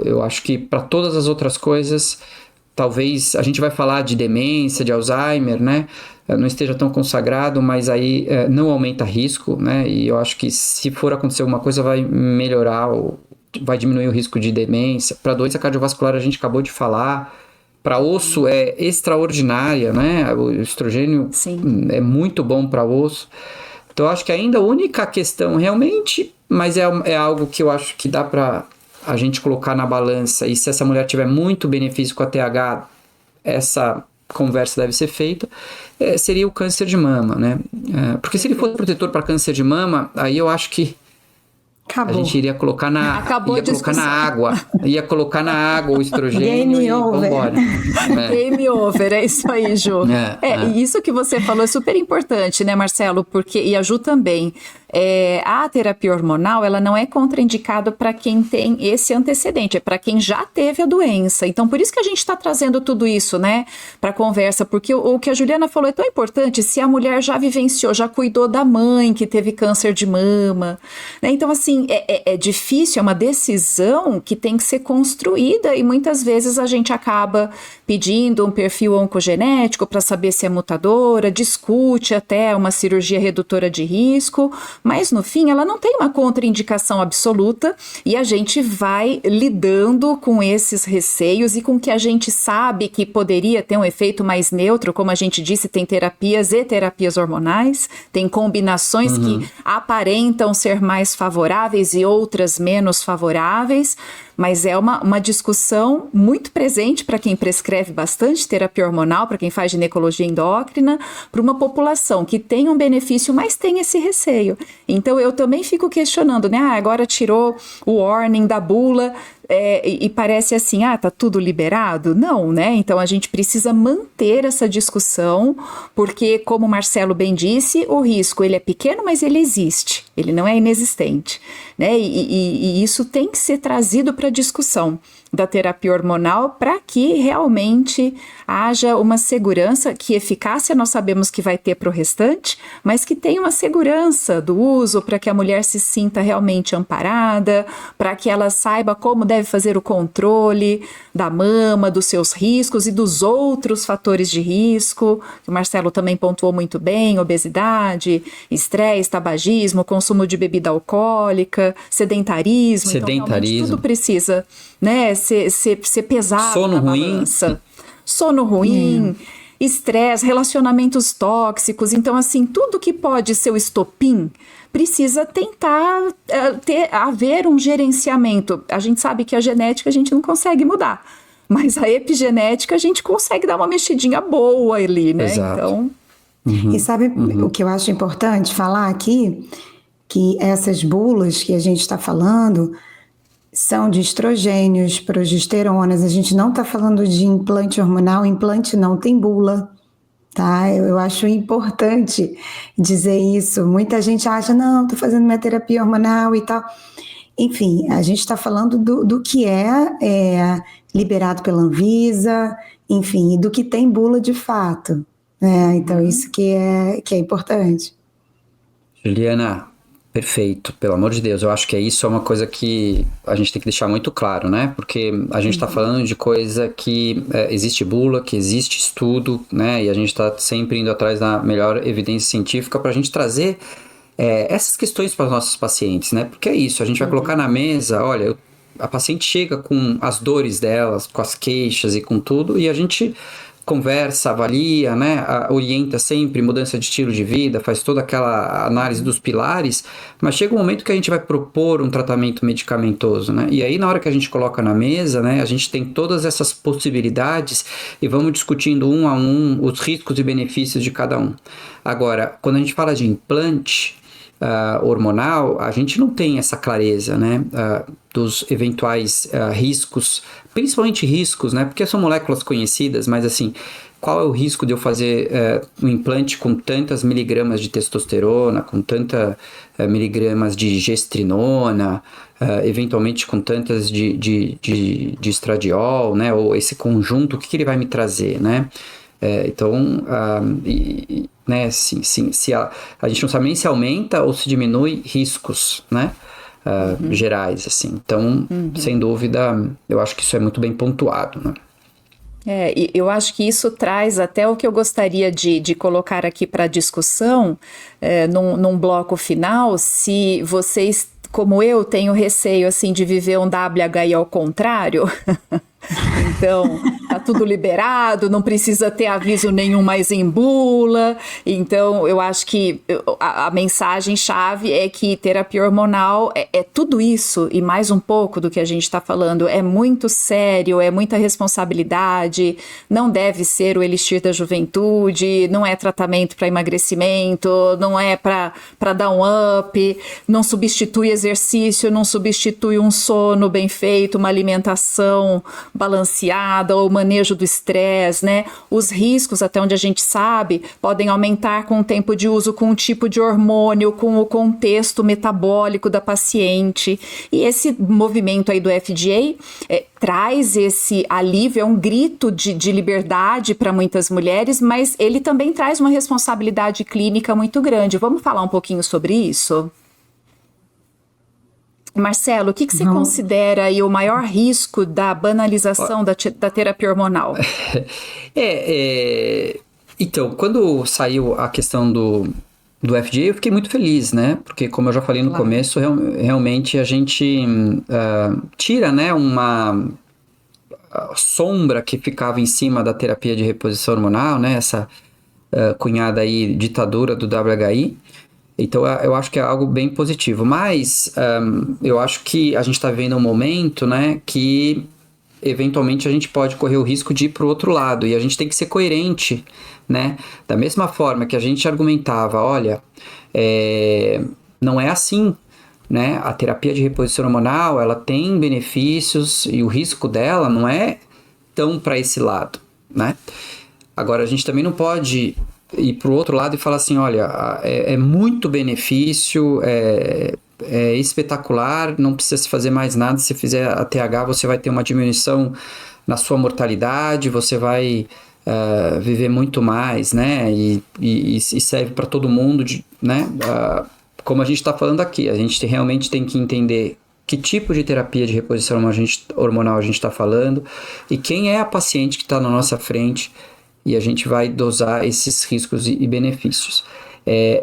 Eu acho que para todas as outras coisas, talvez a gente vai falar de demência, de Alzheimer, né? Não esteja tão consagrado, mas aí não aumenta risco, né? E eu acho que se for acontecer alguma coisa vai melhorar vai diminuir o risco de demência. Para doença cardiovascular a gente acabou de falar. Para osso é extraordinária, né? O estrogênio é muito bom para osso. Então eu acho que ainda a única questão realmente, mas é algo que eu acho que dá para a gente colocar na balança, e se essa mulher tiver muito benefício com a TH, essa conversa deve ser feita, seria o câncer de mama, né? Porque se ele fosse protetor para câncer de mama, aí eu acho que acabou. A gente iria colocar na água. Ia colocar na água o estrogênio. Game over. Vambora. Game over, é isso aí, Ju. E isso que você falou é super importante, né, Marcelo? Porque, e a Ju também. A terapia hormonal, ela não é contraindicada para quem tem esse antecedente, é para quem já teve a doença. Então, por isso que a gente está trazendo tudo isso, né, para conversa, porque o que a Juliana falou é tão importante. Se a mulher já vivenciou, já cuidou da mãe que teve câncer de mama, né? Então, assim, é difícil, é uma decisão que tem que ser construída, e muitas vezes a gente acaba pedindo um perfil oncogenético para saber se é mutadora, discute até uma cirurgia redutora de risco, mas no fim ela não tem uma contraindicação absoluta, e a gente vai lidando com esses receios e com o que a gente sabe que poderia ter um efeito mais neutro. Como a gente disse, tem terapias e terapias hormonais, tem combinações que aparentam ser mais favoráveis e outras menos favoráveis, mas é uma discussão muito presente para quem prescreve bastante terapia hormonal, para quem faz ginecologia endócrina, para uma população que tem um benefício, mas tem esse receio. Então eu também fico questionando, né? Agora tirou o warning da bula, e parece assim, tá tudo liberado? Não, né? Então a gente precisa manter essa discussão, porque, como o Marcelo bem disse, o risco ele é pequeno, mas ele existe, ele não é inexistente, né? E isso tem que ser trazido para a discussão da terapia hormonal, para que realmente haja uma segurança, que eficácia nós sabemos que vai ter para o restante, mas que tenha uma segurança do uso, para que a mulher se sinta realmente amparada, para que ela saiba como deve fazer o controle da mama, dos seus riscos e dos outros fatores de risco, que o Marcelo também pontuou muito bem: obesidade, estresse, tabagismo, consumo de bebida alcoólica, sedentarismo. Então, realmente tudo precisa, né, ser pesado sono na ruim. balança. sono ruim, estresse, relacionamentos tóxicos. Então, assim, tudo que pode ser o estopim precisa tentar haver um gerenciamento. A gente sabe que a genética a gente não consegue mudar, mas a epigenética a gente consegue dar uma mexidinha boa ali, né? Exato. Então... E sabe o que eu acho importante falar aqui? Que essas bulas que a gente está falando são de estrogênios, progesteronas. A gente não está falando de implante hormonal. Implante não tem bula, tá? Eu acho importante dizer isso. Muita gente acha, não, estou fazendo minha terapia hormonal e tal. Enfim, a gente está falando do que é liberado pela Anvisa, enfim, do que tem bula de fato. Então, isso que é importante. Juliana, perfeito, pelo amor de Deus, eu acho que isso é uma coisa que a gente tem que deixar muito claro, né? Porque a gente está falando de coisa que existe bula, que existe estudo, né? E a gente está sempre indo atrás da melhor evidência científica para a gente trazer essas questões para os nossos pacientes, né? Porque é isso, a gente vai colocar na mesa, olha, a paciente chega com as dores delas, com as queixas e com tudo, e a gente conversa, avalia, né, orienta sempre, mudança de estilo de vida, faz toda aquela análise dos pilares, mas chega um momento que a gente vai propor um tratamento medicamentoso, né, e aí na hora que a gente coloca na mesa, né, a gente tem todas essas possibilidades e vamos discutindo um a um os riscos e benefícios de cada um. Agora, quando a gente fala de implante hormonal, a gente não tem essa clareza, né, dos eventuais riscos, principalmente riscos, né, porque são moléculas conhecidas, mas assim, qual é o risco de eu fazer um implante com tantas miligramas de testosterona, com tantas miligramas de gestrinona, eventualmente com tantas de estradiol, né, ou esse conjunto, o que ele vai me trazer, né? Então, né, sim, se a gente não sabe nem se aumenta ou se diminui riscos, né, gerais, assim. Então, sem dúvida, eu acho que isso é muito bem pontuado, né? E eu acho que isso traz até o que eu gostaria de colocar aqui para discussão, num bloco final, se vocês, como eu, tenho receio assim, de viver um WHI ao contrário. Então, tá tudo liberado, não precisa ter aviso nenhum mais em bula. Então, eu acho que a mensagem-chave é que terapia hormonal é tudo isso e mais um pouco do que a gente está falando. É muito sério, é muita responsabilidade, não deve ser o elixir da juventude, não é tratamento para emagrecimento, não é para dar um up, não substitui exercício, não substitui um sono bem feito, uma alimentação balanceada ou manejo do estresse, né? Os riscos, até onde a gente sabe, podem aumentar com o tempo de uso, com o tipo de hormônio, com o contexto metabólico da paciente. E esse movimento aí do FDA traz esse alívio, é um grito de liberdade para muitas mulheres, mas ele também traz uma responsabilidade clínica muito grande. Vamos falar um pouquinho sobre isso? Marcelo, o que você considera aí o maior risco da banalização da terapia hormonal? Então, quando saiu a questão do FDA, eu fiquei muito feliz, né? Porque, como eu já falei no começo, realmente a gente tira, né, uma sombra que ficava em cima da terapia de reposição hormonal, né? Essa cunhada aí, ditadura do WHI. Então, eu acho que é algo bem positivo. Mas eu acho que a gente está vivendo um momento, né, que eventualmente a gente pode correr o risco de ir para o outro lado. E a gente tem que ser coerente, né? Da mesma forma que a gente argumentava, olha, não é assim, né? A terapia de reposição hormonal, ela tem benefícios e o risco dela não é tão para esse lado, né? Agora, a gente também não pode ir para o outro lado e falar assim, olha, é muito benefício, é espetacular, não precisa se fazer mais nada, se fizer a TH você vai ter uma diminuição na sua mortalidade, você vai viver muito mais, né, e serve para todo mundo, né, como a gente está falando aqui, a gente realmente tem que entender que tipo de terapia de reposição hormonal a gente está falando e quem é a paciente que está na nossa frente, e a gente vai dosar esses riscos e benefícios.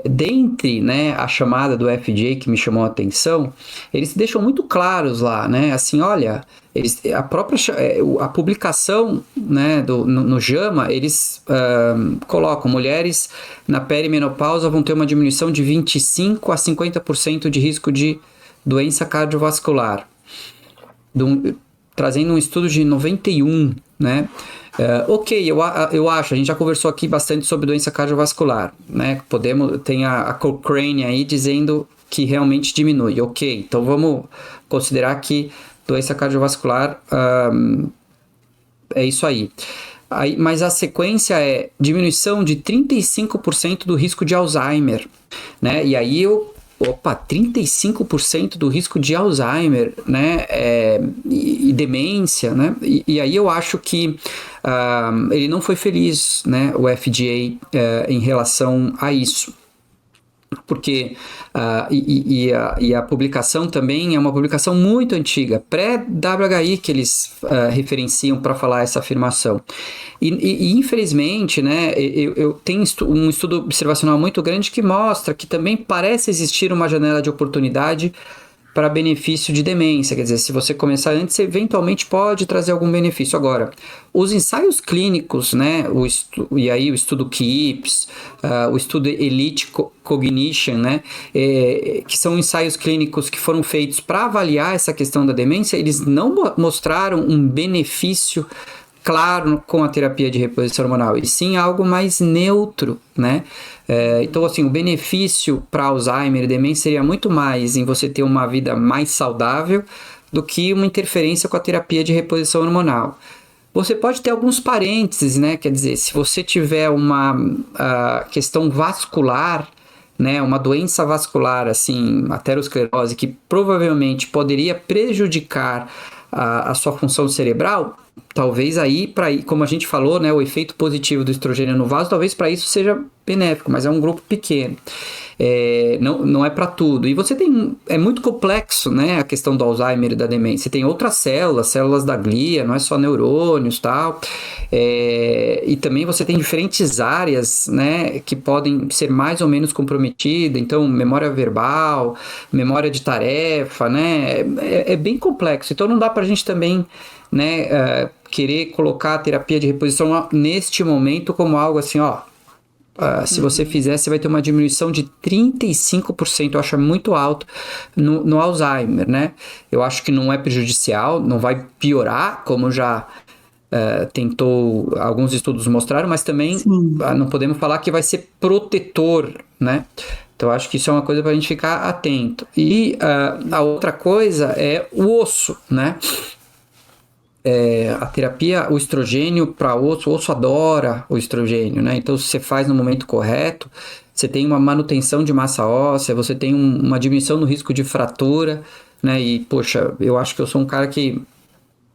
Dentre, né, a chamada do FDA que me chamou a atenção, eles deixam muito claros lá, né, assim, olha, A publicação, né, no JAMA, eles colocam mulheres na perimenopausa vão ter uma diminuição de 25% a 50% de risco de doença cardiovascular, trazendo um estudo de 91, né? Eu acho, a gente já conversou aqui bastante sobre doença cardiovascular, né? Tem a Cochrane aí dizendo que realmente diminui, então vamos considerar que doença cardiovascular é isso aí. Mas a sequência é diminuição de 35% do risco de Alzheimer, né? E aí 35% do risco de Alzheimer, né? E demência, né? E aí eu acho que ele não foi feliz, né? O FDA em relação a isso. Porque a publicação também é uma publicação muito antiga, pré-WHI que eles referenciam para falar essa afirmação. E infelizmente, né, eu tenho um estudo observacional muito grande que mostra que também parece existir uma janela de oportunidade para benefício de demência, quer dizer, se você começar antes, eventualmente pode trazer algum benefício. Agora, os ensaios clínicos, né, e aí o estudo KIPS, o estudo Elite Cognition, né, que são ensaios clínicos que foram feitos para avaliar essa questão da demência, eles não mostraram um benefício claro com a terapia de reposição hormonal, e sim algo mais neutro, né? Então, assim, o benefício para Alzheimer e demência seria muito mais em você ter uma vida mais saudável do que uma interferência com a terapia de reposição hormonal. Você pode ter alguns parênteses, né? Quer dizer, se você tiver uma questão vascular, né, uma doença vascular, assim, aterosclerose, que provavelmente poderia prejudicar a sua função cerebral, talvez aí, como a gente falou, né, o efeito positivo do estrogênio no vaso, talvez para isso seja benéfico, mas é um grupo pequeno. Não é para tudo. E você é muito complexo, né, a questão do Alzheimer e da demência. Você tem outras células da glia, não é só neurônios e tal. E também você tem diferentes áreas, né, que podem ser mais ou menos comprometidas. Então, memória verbal, memória de tarefa, né, é bem complexo. Então, não dá para a gente também, né, querer colocar a terapia de reposição neste momento como algo assim, se você fizer, você vai ter uma diminuição de 35%, eu acho muito alto no Alzheimer, né? Eu acho que não é prejudicial, não vai piorar, como já alguns estudos mostraram, mas também não podemos falar que vai ser protetor, né? Então, eu acho que isso é uma coisa para a gente ficar atento. E a outra coisa é o osso, né? A terapia, o estrogênio para o osso adora o estrogênio, né? Então, se você faz no momento correto, você tem uma manutenção de massa óssea, você tem uma diminuição no risco de fratura, né? E, poxa, eu acho que eu sou um cara que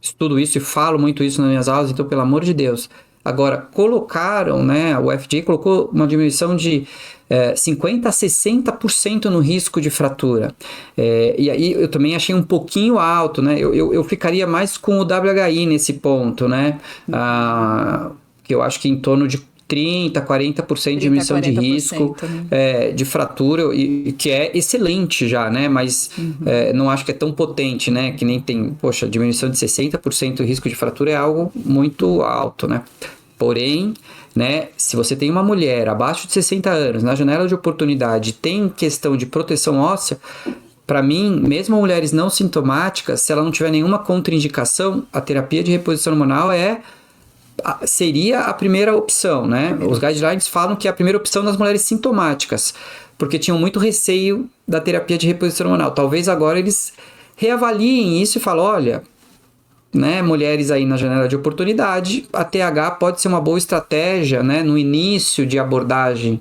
estudo isso e falo muito isso nas minhas aulas, então, pelo amor de Deus. Agora, colocaram, né? O FDA colocou uma diminuição de 50% a 60% no risco de fratura. E aí eu também achei um pouquinho alto, né? Eu ficaria mais com o WHI nesse ponto, né? Que eu acho que em torno de 30%, 40% de diminuição de risco de fratura, que é excelente já, né? Mas não acho que é tão potente, né? Que nem tem, poxa, diminuição de 60% do risco de fratura é algo muito alto, né? Porém, né, se você tem uma mulher abaixo de 60 anos, na janela de oportunidade, tem questão de proteção óssea, para mim, mesmo mulheres não sintomáticas, se ela não tiver nenhuma contraindicação, a terapia de reposição hormonal seria a primeira opção, né? Os guidelines falam que é a primeira opção das mulheres sintomáticas, porque tinham muito receio da terapia de reposição hormonal. Talvez agora eles reavaliem isso e falem, olha, né, mulheres aí na janela de oportunidade, a TH pode ser uma boa estratégia, né, no início de abordagem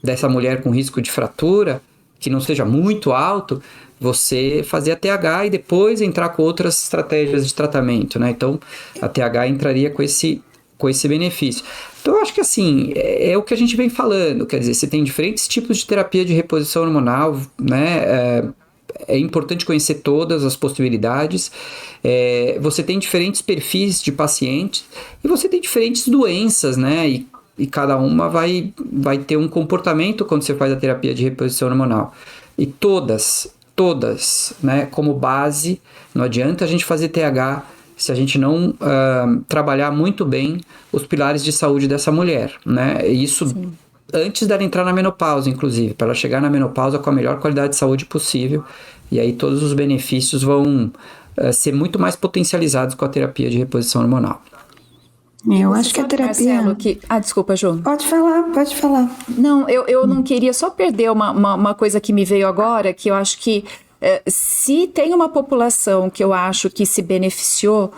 dessa mulher com risco de fratura, que não seja muito alto, você fazer a TH e depois entrar com outras estratégias de tratamento, né? Então, a TH entraria com esse benefício. Então, eu acho que assim, é o que a gente vem falando, quer dizer, você tem diferentes tipos de terapia de reposição hormonal, né? É importante conhecer todas as possibilidades. Você tem diferentes perfis de pacientes e você tem diferentes doenças, né? E cada uma vai ter um comportamento quando você faz a terapia de reposição hormonal. E todas todas, né, como base. Não adianta a gente fazer TH se a gente não trabalhar muito bem os pilares de saúde dessa mulher, né? Isso Sim. Antes dela entrar na menopausa, inclusive, para ela chegar na menopausa com a melhor qualidade de saúde possível, e aí todos os benefícios vão ser muito mais potencializados com a terapia de reposição hormonal. Eu acho que a terapia... Marcelo, desculpa, Ju. Pode falar. Não, eu não queria só perder uma coisa que me veio agora, que eu acho que se tem uma população que eu acho que se beneficiou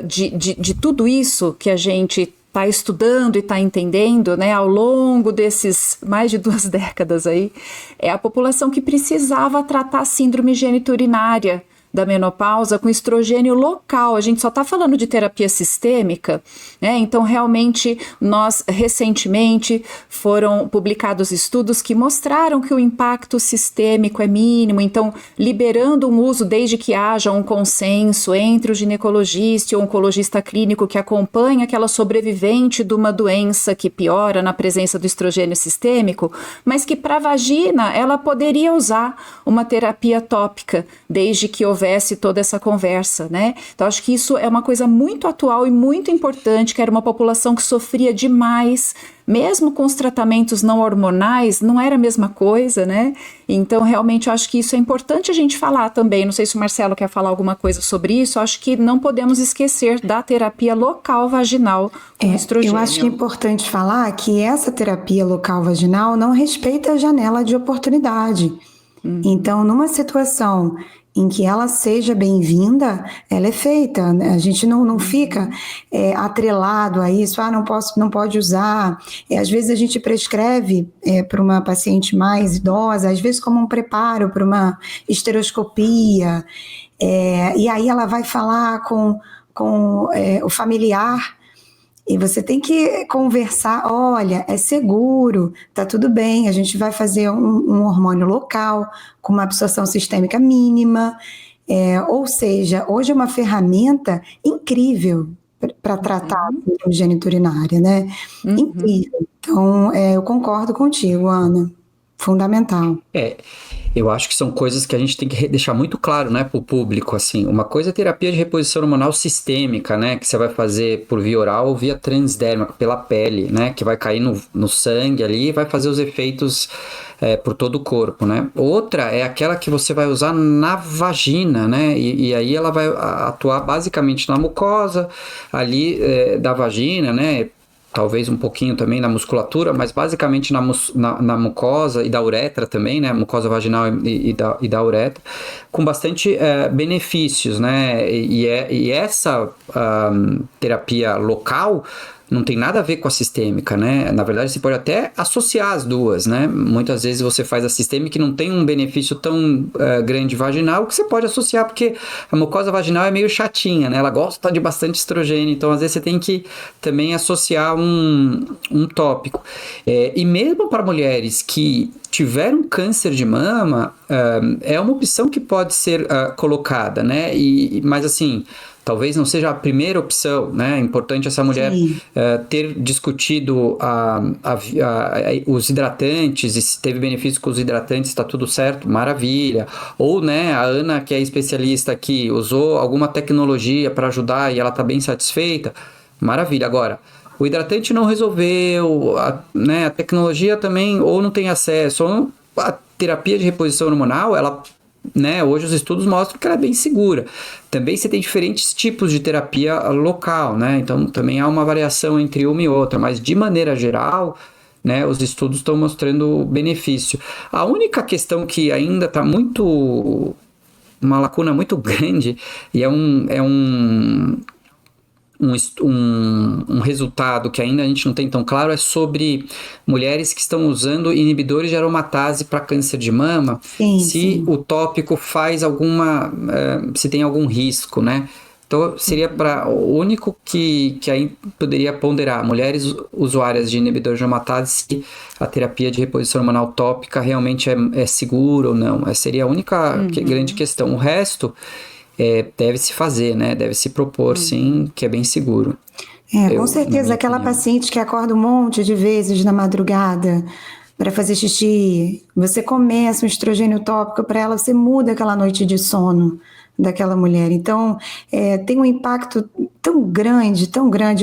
de tudo isso que a gente está estudando e está entendendo, né, ao longo desses mais de 2 décadas aí, é a população que precisava tratar a síndrome geniturinária da menopausa com estrogênio local. A gente só está falando de terapia sistêmica, né? Então, realmente, nós recentemente foram publicados estudos que mostraram que o impacto sistêmico é mínimo. Então, liberando um uso desde que haja um consenso entre o ginecologista e o oncologista clínico que acompanha aquela sobrevivente de uma doença que piora na presença do estrogênio sistêmico, mas que para a vagina ela poderia usar uma terapia tópica, desde que houvesse toda essa conversa, né? Então, acho que isso é uma coisa muito atual e muito importante, que era uma população que sofria demais, mesmo com os tratamentos não hormonais, não era a mesma coisa, né? Então, realmente, eu acho que isso é importante a gente falar também. Não sei se o Marcelo quer falar alguma coisa sobre isso. Eu acho que não podemos esquecer da terapia local vaginal com estrogênio. Eu acho que é importante falar que essa terapia local vaginal não respeita a janela de oportunidade. Então, numa situação em que ela seja bem-vinda, ela é feita. A gente não fica atrelado a isso, não pode usar. Às vezes a gente prescreve para uma paciente mais idosa, às vezes como um preparo para uma esteroscopia, e aí ela vai falar com o familiar, e você tem que conversar, olha, é seguro, tá tudo bem, a gente vai fazer um hormônio local, com uma absorção sistêmica mínima, ou seja, hoje é uma ferramenta incrível para tratar a síndrome geniturinária, né? Incrível. Então, eu concordo contigo, Ana. Fundamental. Eu acho que são coisas que a gente tem que deixar muito claro, né, para o público, assim. Uma coisa é terapia de reposição hormonal sistêmica, né, que você vai fazer por via oral ou via transdérmica, pela pele, né, que vai cair no sangue ali e vai fazer os efeitos por todo o corpo, né. Outra é aquela que você vai usar na vagina, né, e aí ela vai atuar basicamente na mucosa ali da vagina, né, talvez um pouquinho também na musculatura, mas basicamente na mucosa e da uretra também, né, mucosa vaginal e da uretra, com bastante benefícios, né, e essa terapia local não tem nada a ver com a sistêmica, né? Na verdade, você pode até associar as duas, né? Muitas vezes você faz a sistêmica que não tem um benefício tão grande vaginal, que você pode associar, porque a mucosa vaginal é meio chatinha, né? Ela gosta de bastante estrogênio, então às vezes você tem que também associar um tópico. E mesmo para mulheres que tiveram câncer de mama, é uma opção que pode ser colocada, né? Mas assim, talvez não seja a primeira opção, né? É importante essa mulher ter discutido os hidratantes, e se teve benefício com os hidratantes, está tudo certo, maravilha. Ou, né, a Ana, que é especialista aqui, usou alguma tecnologia para ajudar e ela está bem satisfeita, maravilha. Agora, o hidratante não resolveu, né, a tecnologia também, ou não tem acesso, ou a terapia de reposição hormonal, ela... né, hoje os estudos mostram que ela é bem segura. Também você tem diferentes tipos de terapia local, né? Então também há uma variação entre uma e outra, mas de maneira geral, né, os estudos estão mostrando benefício. A única questão que ainda está uma lacuna muito grande, e é um resultado que ainda a gente não tem tão claro, é sobre mulheres que estão usando inibidores de aromatase para câncer de mama, se o tópico faz se tem algum risco, né? Então seria o único que aí poderia ponderar, mulheres usuárias de inibidores de aromatase, se a terapia de reposição hormonal tópica realmente é segura ou não. Essa seria a única grande questão. O resto... deve se fazer, né? Deve se propor, sim, que é bem seguro. Com certeza, aquela paciente que acorda um monte de vezes na madrugada para fazer xixi, você começa um estrogênio tópico para ela, você muda aquela noite de sono daquela mulher. Então, tem um impacto tão grande,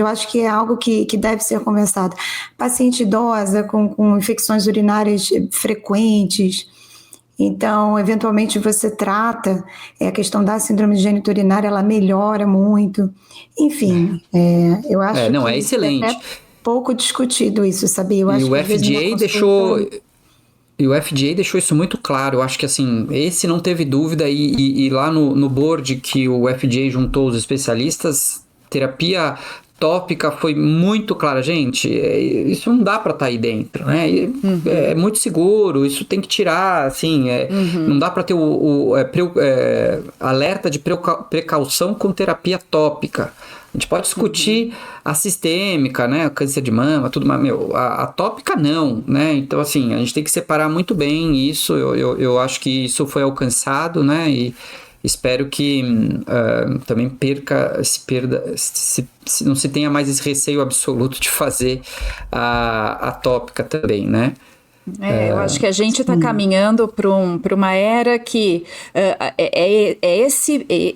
eu acho que é algo que deve ser conversado. Paciente idosa com infecções urinárias frequentes, então, eventualmente você trata a questão da síndrome de gênito urinário, ela melhora muito. Enfim, eu acho que é excelente. É pouco discutido isso, sabia? Eu acho E que o FDA deixou... E o FDA deixou isso muito claro. Eu acho que, assim, esse não teve dúvida. E lá no board que o FDA juntou os especialistas, terapia tópica foi muito clara. Gente, isso não dá para estar aí dentro, né? É muito seguro, isso tem que tirar, assim. Não dá para ter alerta de precaução com terapia tópica. A gente pode discutir a sistêmica, né? Câncer de mama, tudo, mas, a tópica não, né? Então, assim, a gente tem que separar muito bem isso. Eu acho que isso foi alcançado, né? E espero que também não se tenha mais esse receio absoluto de fazer a tópica também, né? Eu acho que a gente está caminhando para uma era que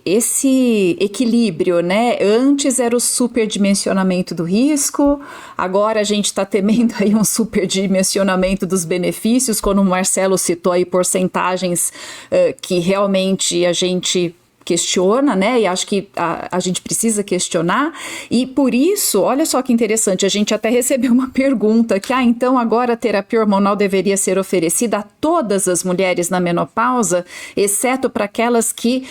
esse equilíbrio, né? Antes era o superdimensionamento do risco, agora a gente está temendo aí um superdimensionamento dos benefícios, quando o Marcelo citou aí porcentagens que realmente a gente questiona, né? E acho que a gente precisa questionar. E por isso, olha só que interessante, a gente até recebeu uma pergunta que, então agora a terapia hormonal deveria ser oferecida a todas as mulheres na menopausa, exceto para aquelas que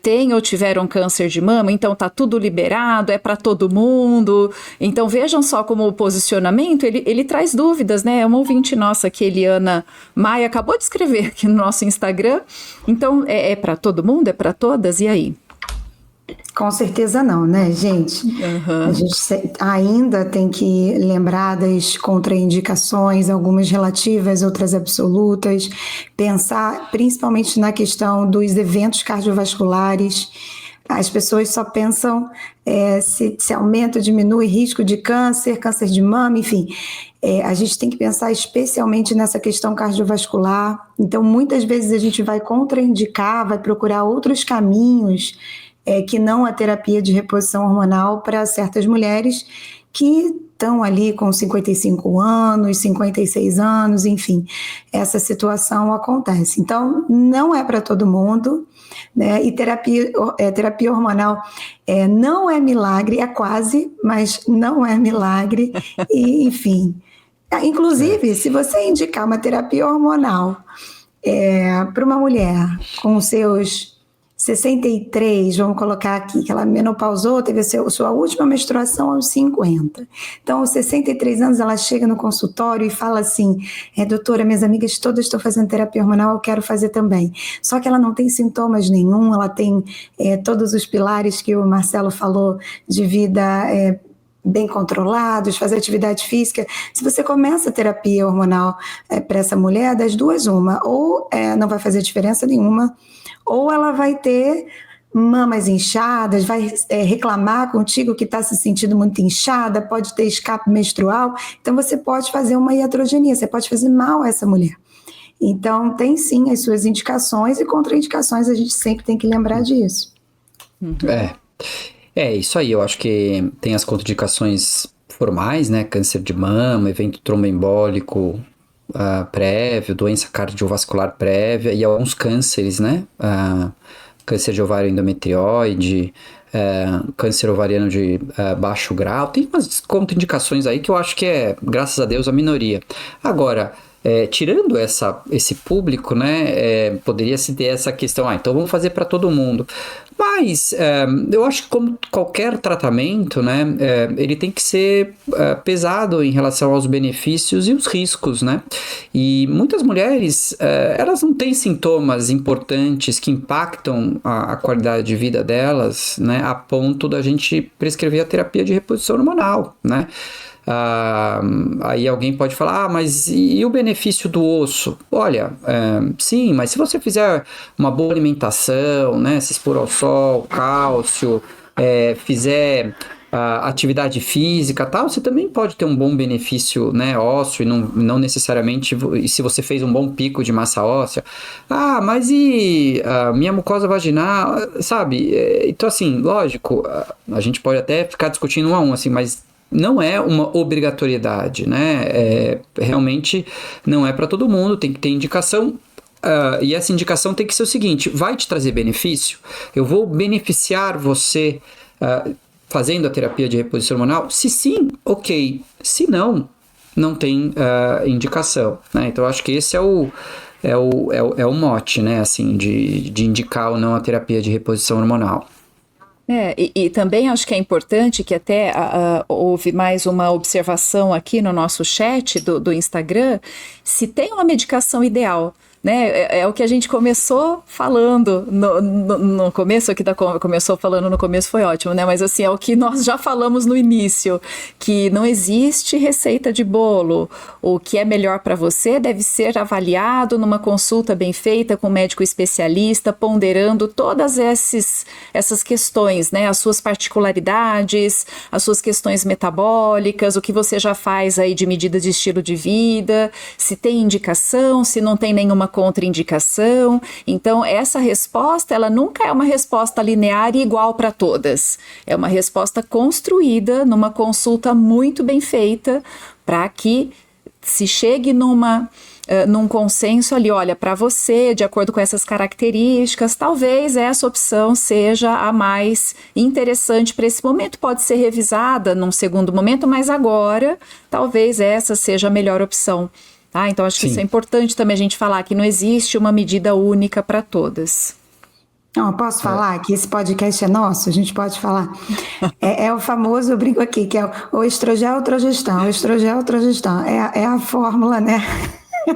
têm ou tiveram câncer de mama, então tá tudo liberado, é para todo mundo. Então vejam só como o posicionamento, ele traz dúvidas, né? É uma ouvinte nossa que Eliana Maia acabou de escrever aqui no nosso Instagram. Então é para todo mundo? É para todas? E aí? Com certeza não, né, gente? A gente ainda tem que lembrar das contraindicações, algumas relativas, outras absolutas, pensar principalmente na questão dos eventos cardiovasculares. As pessoas só pensam se aumenta ou diminui risco de câncer de mama, enfim. A gente tem que pensar especialmente nessa questão cardiovascular. Então, muitas vezes a gente vai contraindicar, vai procurar outros caminhos que não a terapia de reposição hormonal para certas mulheres que estão ali com 55 anos, 56 anos, enfim, essa situação acontece. Então, não é para todo mundo, né? E terapia hormonal não é milagre, é quase, mas não é milagre, e, enfim. Inclusive, se você indicar uma terapia hormonal para uma mulher com seus 63, vamos colocar aqui, que ela menopausou, teve a sua última menstruação aos 50. Então, aos 63 anos, ela chega no consultório e fala assim, doutora, minhas amigas todas estão fazendo terapia hormonal, eu quero fazer também. Só que ela não tem sintomas nenhum, ela tem todos os pilares que o Marcelo falou de vida bem controlados, fazer atividade física. Se você começa a terapia hormonal para essa mulher, das duas uma, ou não vai fazer diferença nenhuma, ou ela vai ter mamas inchadas, vai reclamar contigo que está se sentindo muito inchada, pode ter escape menstrual, então você pode fazer uma iatrogenia, você pode fazer mal a essa mulher. Então tem sim as suas indicações e contraindicações, a gente sempre tem que lembrar disso. Isso aí, eu acho que tem as contraindicações formais, né, câncer de mama, evento tromboembólico prévio, doença cardiovascular prévia e alguns cânceres, né, câncer de ovário endometrioide, câncer ovariano de baixo grau, tem umas contraindicações aí que eu acho que graças a Deus, a minoria. Agora, tirando esse público, né, poderia-se ter essa questão, então vamos fazer para todo mundo. Mas eu acho que como qualquer tratamento, né, ele tem que ser pesado em relação aos benefícios e os riscos, né? E muitas mulheres, elas não têm sintomas importantes que impactam a qualidade de vida delas, né, a ponto da gente prescrever a terapia de reposição hormonal, né? Aí alguém pode falar, mas e o benefício do osso? Olha, sim, mas se você fizer uma boa alimentação, né, se expor ao sol, cálcio, fizer atividade física tal, você também pode ter um bom benefício, né, ósseo, e não necessariamente, se você fez um bom pico de massa óssea. Mas e a minha mucosa vaginal, sabe? Então, assim, lógico, a gente pode até ficar discutindo um a um, assim, mas não é uma obrigatoriedade, né? Realmente não é para todo mundo, tem que ter indicação. E essa indicação tem que ser o seguinte: vai te trazer benefício? Eu vou beneficiar você fazendo a terapia de reposição hormonal? Se sim, ok. Se não, não tem indicação, né? Então, eu acho que esse é o mote, né? Assim, de indicar ou não a terapia de reposição hormonal. E também acho que é importante que até houve mais uma observação aqui no nosso chat do Instagram, se tem uma medicação ideal, né? É o que a gente começou falando no começo, começou falando no começo foi ótimo, né? Mas assim, é o que nós já falamos no início, que não existe receita de bolo. O que é melhor para você deve ser avaliado numa consulta bem feita com um médico especialista, ponderando todas essas questões, né? As suas particularidades, as suas questões metabólicas, o que você já faz aí de medida de estilo de vida, se tem indicação, se não tem nenhuma contraindicação. Então, essa resposta, ela nunca é uma resposta linear e igual para todas. É uma resposta construída numa consulta muito bem feita para que se chegue num consenso ali, olha, para você, de acordo com essas características, talvez essa opção seja a mais interessante para esse momento. Pode ser revisada num segundo momento, mas agora, talvez essa seja a melhor opção. Então acho que isso é importante também a gente falar, que não existe uma medida única para todas. Não, posso falar que esse podcast é nosso? A gente pode falar. É o famoso, eu brinco aqui, que é o estrogel ou trogestão. O estrogel ou trogestão. É a fórmula, né,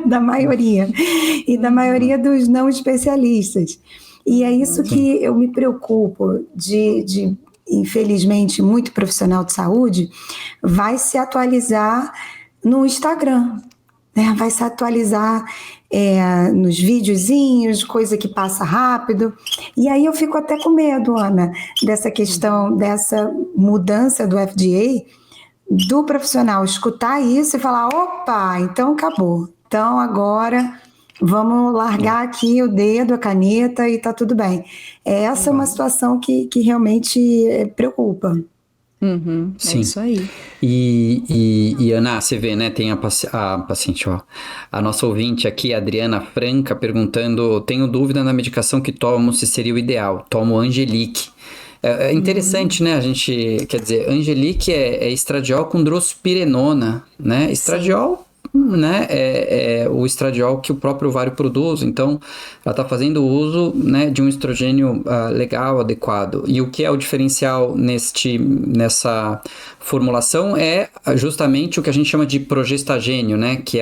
da maioria. E da maioria dos não especialistas. E é isso que eu me preocupo de infelizmente, muito profissional de saúde vai se atualizar no Instagram. Vai se atualizar nos videozinhos, coisa que passa rápido. E aí eu fico até com medo, Ana, dessa questão, dessa mudança do FDA, do profissional escutar isso e falar, opa, então acabou. Então agora vamos largar aqui o dedo, a caneta e tá tudo bem. Essa é uma situação que realmente preocupa. É isso aí. E Ana, você vê, né? Tem a paciente, a nossa ouvinte aqui, a Adriana Franca, perguntando: tenho dúvida na medicação que tomo, se seria o ideal. Tomo Angelique. É interessante, né? A gente, quer dizer, Angelique é estradiol com drospirenona, né? Estradiol, né? É o estradiol que o próprio ovário produz. Então, ela está fazendo uso, né, de um estrogênio legal, adequado. E o que é o diferencial nessa formulação é justamente o que a gente chama de progestagênio, né? Que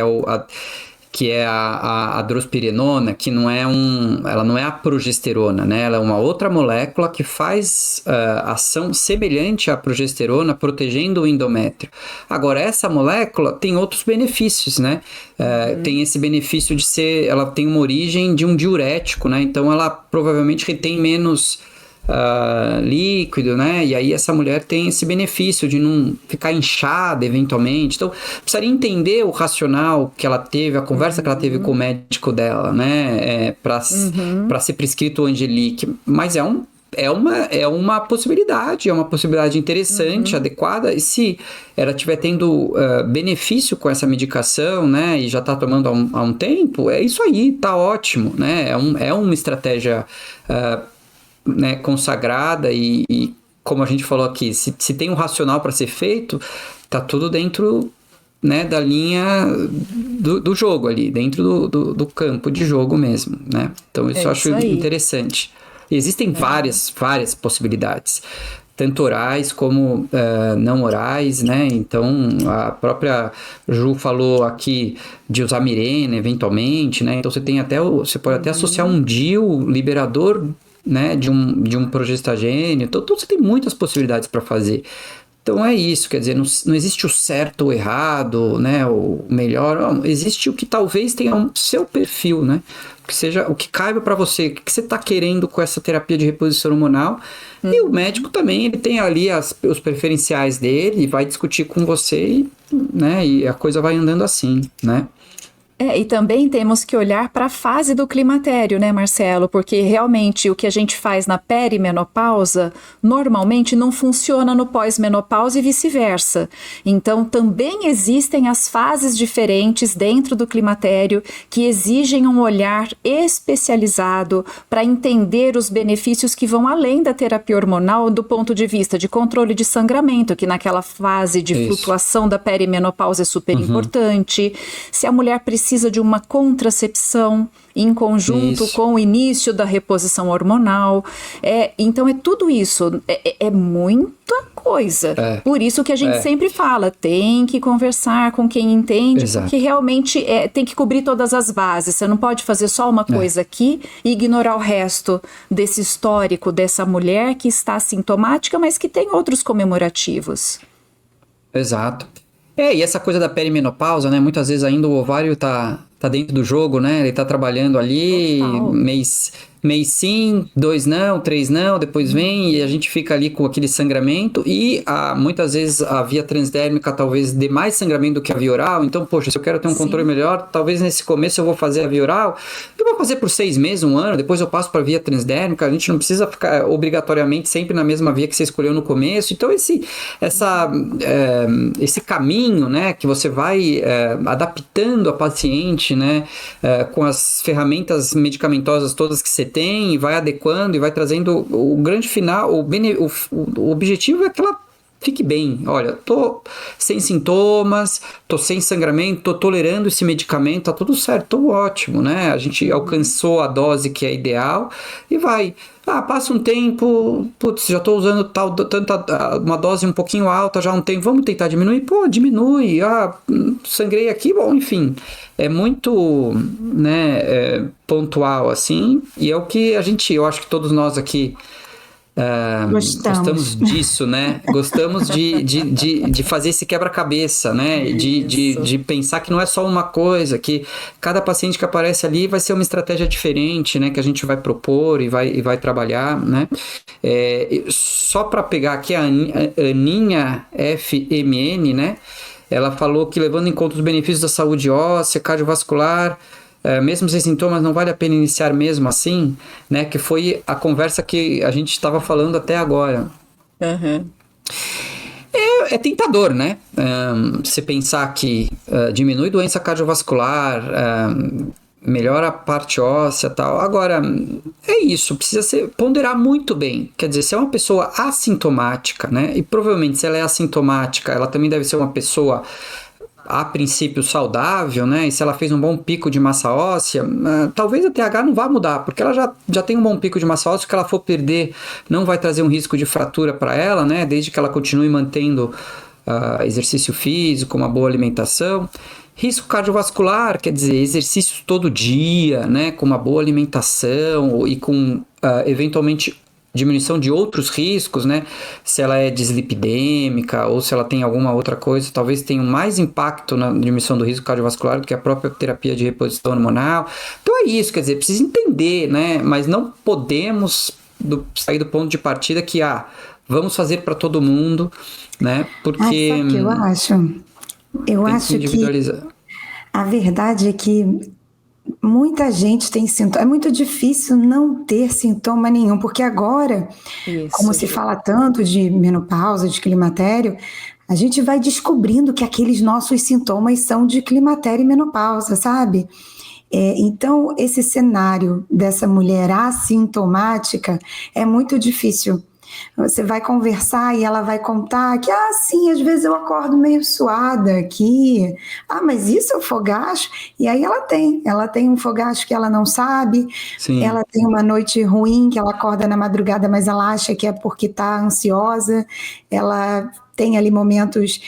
é a drospirenona, que ela não é a progesterona, né? Ela é uma outra molécula que faz ação semelhante à progesterona, protegendo o endométrio. Agora, essa molécula tem outros benefícios, né? Tem esse benefício de ela tem uma origem de um diurético, né? Então, ela provavelmente retém menos líquido, né? E aí essa mulher tem esse benefício de não ficar inchada eventualmente. Então, precisaria entender o racional que ela teve, a conversa que ela teve com o médico dela, né? Para ser prescrito o Angelique. Mas é uma possibilidade, interessante, adequada, e se ela estiver tendo benefício com essa medicação, né, e já está tomando há um tempo, é isso aí, tá ótimo, né? É uma estratégia né, consagrada e como a gente falou aqui, se tem um racional para ser feito, tá tudo dentro, né, da linha do jogo ali, dentro do campo de jogo mesmo, né? Então isso eu acho interessante. E existem várias possibilidades, tanto orais como não orais, né? Então a própria Ju falou aqui de usar Mirena eventualmente, né? Então você pode até associar um DIU liberador, né, de um progestagênio. Então você tem muitas possibilidades para fazer. Então é isso, quer dizer, não existe o certo ou o errado, né, o melhor, não, existe o que talvez tenha um seu perfil, né, que seja o que caiba para você, o que você está querendo com essa terapia de reposição hormonal, e o médico também, ele tem ali os preferenciais dele, e vai discutir com você, né, e a coisa vai andando assim, né. E também temos que olhar para a fase do climatério, né, Marcelo? Porque realmente o que a gente faz na perimenopausa normalmente não funciona no pós-menopausa e vice-versa. Então, também existem as fases diferentes dentro do climatério que exigem um olhar especializado para entender os benefícios que vão além da terapia hormonal do ponto de vista de controle de sangramento, que naquela fase de flutuação da perimenopausa é super importante. Se a mulher precisa de uma contracepção em conjunto com o início da reposição hormonal. Então é tudo isso, é muita coisa. Por isso que a gente sempre fala, tem que conversar com quem entende, porque realmente tem que cobrir todas as bases. Você não pode fazer só uma coisa aqui e ignorar o resto desse histórico dessa mulher que está sintomática, mas que tem outros comemorativos. Exato. E essa coisa da perimenopausa, né? Muitas vezes ainda o ovário tá dentro do jogo, né? Ele tá trabalhando ali, mês sim, 2 não, 3 não, depois vem e a gente fica ali com aquele sangramento e muitas vezes a via transdérmica talvez dê mais sangramento do que a via oral, então, poxa, se eu quero ter um controle melhor, talvez nesse começo eu vou fazer a via oral, eu vou fazer por 6 meses, 1 ano, depois eu passo para a via transdérmica, a gente não precisa ficar obrigatoriamente sempre na mesma via que você escolheu no começo, então esse caminho, né, que você vai adaptando a paciente, né, com as ferramentas medicamentosas todas que você tem, e vai adequando e vai trazendo o grande final, o objetivo é que ela fique bem. Olha, tô sem sintomas, tô sem sangramento, tô tolerando esse medicamento, tá tudo certo, tô ótimo, né? A gente alcançou a dose que é ideal e vai. Passa um tempo, putz, já tô usando uma dose um pouquinho alta já há um tempo, vamos tentar diminuir? Pô, diminui, sangrei aqui, bom, enfim, é muito, né, pontual assim, e é o que eu acho que todos nós aqui gostamos disso, né? Gostamos de fazer esse quebra-cabeça, né? De pensar que não é só uma coisa, que cada paciente que aparece ali vai ser uma estratégia diferente, né? Que a gente vai propor e vai trabalhar, né? Só para pegar aqui a Aninha FMN, né? Ela falou que levando em conta os benefícios da saúde óssea, cardiovascular, mesmo sem sintomas, não vale a pena iniciar mesmo assim, né? Que foi a conversa que a gente estava falando até agora. É tentador, né? Você pensar que diminui doença cardiovascular, melhora a parte óssea e tal. Agora, é isso, precisa ponderar muito bem. Quer dizer, se é uma pessoa assintomática, né? E provavelmente se ela é assintomática, ela também deve ser uma pessoa a princípio saudável, né? E se ela fez um bom pico de massa óssea, talvez a TH não vá mudar, porque ela já tem um bom pico de massa óssea, que ela for perder não vai trazer um risco de fratura para ela, né? Desde que ela continue mantendo exercício físico, uma boa alimentação. Risco cardiovascular, quer dizer, exercícios todo dia, né? Com uma boa alimentação e com eventualmente diminuição de outros riscos, né? Se ela é dislipidêmica ou se ela tem alguma outra coisa, talvez tenha mais impacto na diminuição do risco cardiovascular do que a própria terapia de reposição hormonal. Então é isso, quer dizer, precisa entender, né? Mas não podemos sair do ponto de partida que vamos fazer para todo mundo, né? Porque sabe o que eu acho? Eu acho que a verdade é que muita gente tem sintoma. É muito difícil não ter sintoma nenhum, porque agora, como se fala tanto de menopausa, de climatério, a gente vai descobrindo que aqueles nossos sintomas são de climatério e menopausa, sabe? Então, esse cenário dessa mulher assintomática é muito difícil. Você vai conversar e ela vai contar que, sim, às vezes eu acordo meio suada aqui. Mas isso é o fogacho? E aí ela tem um fogacho que ela não sabe. Sim. Ela tem uma noite ruim, que ela acorda na madrugada, mas ela acha que é porque está ansiosa. Ela tem ali momentos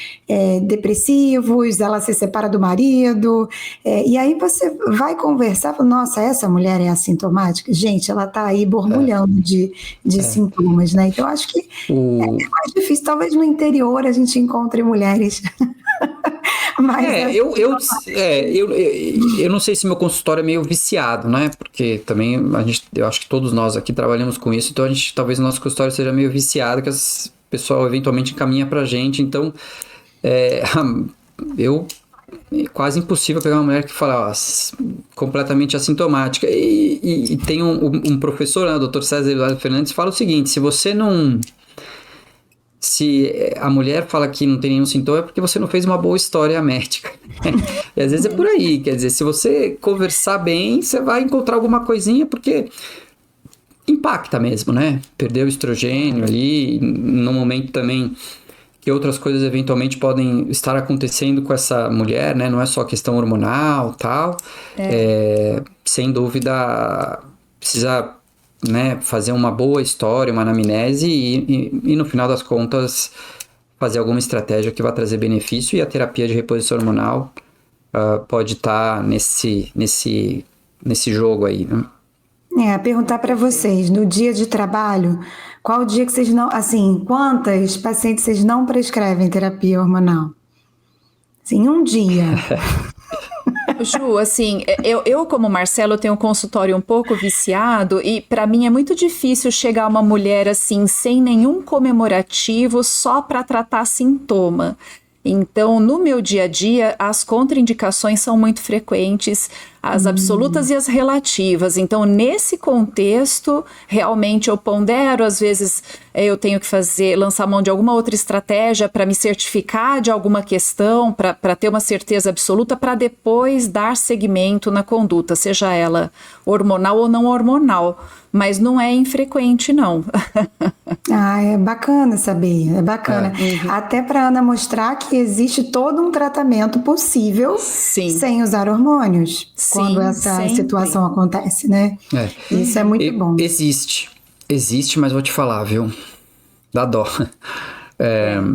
depressivos, ela se separa do marido, e aí você vai conversar, nossa, essa mulher é assintomática? Gente, ela está aí borbulhando de sintomas, né? Então, acho que é mais difícil. Talvez no interior a gente encontre mulheres. Mas eu não sei se meu consultório é meio viciado, né? Porque também eu acho que todos nós aqui trabalhamos com isso, então talvez o nosso consultório seja meio viciado, que as pessoal eventualmente encaminha pra gente, então é quase impossível pegar uma mulher que fala completamente assintomática. E tem um professor, né, o Dr. César Eduardo Fernandes, fala o seguinte: se a mulher fala que não tem nenhum sintoma, é porque você não fez uma boa história médica. E às vezes é por aí, quer dizer, se você conversar bem, você vai encontrar alguma coisinha, porque impacta mesmo, né? Perder o estrogênio ali, no momento também que outras coisas eventualmente podem estar acontecendo com essa mulher, né? Não é só questão hormonal e tal. Sem dúvida, precisa, né, fazer uma boa história, uma anamnese e no final das contas fazer alguma estratégia que vai trazer benefício, e a terapia de reposição hormonal pode estar nesse jogo aí, né? Perguntar para vocês, no dia de trabalho, qual o dia que vocês não, assim, quantas pacientes vocês não prescrevem terapia hormonal? Assim, um dia. Ju, assim, eu como Marcelo tenho um consultório um pouco viciado e para mim é muito difícil chegar uma mulher assim, sem nenhum comemorativo, só para tratar sintoma. Então, no meu dia a dia, as contraindicações são muito frequentes, as absolutas e as relativas. Então, nesse contexto, realmente eu pondero, às vezes eu tenho que lançar mão de alguma outra estratégia para me certificar de alguma questão, para ter uma certeza absoluta, para depois dar seguimento na conduta, seja ela hormonal ou não hormonal. Mas não é infrequente, não. É bacana saber, é bacana. Até para Ana mostrar que existe todo um tratamento possível sem usar hormônios, quando essa situação acontece, né? Isso é muito bom. Existe, mas vou te falar, viu? Dá dó.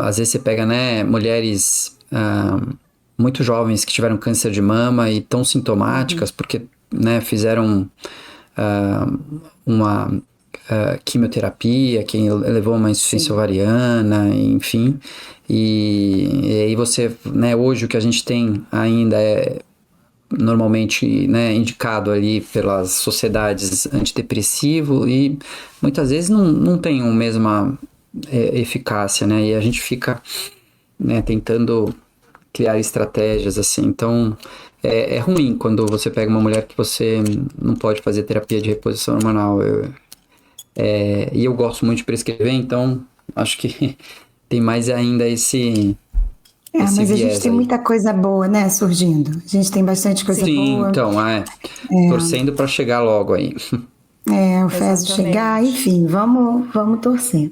Às vezes você pega, né, mulheres muito jovens que tiveram câncer de mama e tão sintomáticas porque, né, fizeram uma quimioterapia, que levou a uma insuficiência ovariana, enfim. E aí você, né, hoje o que a gente tem ainda é normalmente, né, indicado ali pelas sociedades antidepressivo e muitas vezes não tem a mesma eficácia, né, e a gente fica, né, tentando criar estratégias assim. Então é ruim quando você pega uma mulher que você não pode fazer terapia de reposição hormonal. E eu gosto muito de prescrever, então acho que tem mais ainda esse mas a gente tem muita coisa boa, né, surgindo. A gente tem bastante coisa boa. Sim, então, torcendo para chegar logo aí. O FES chegar, enfim, vamos torcer.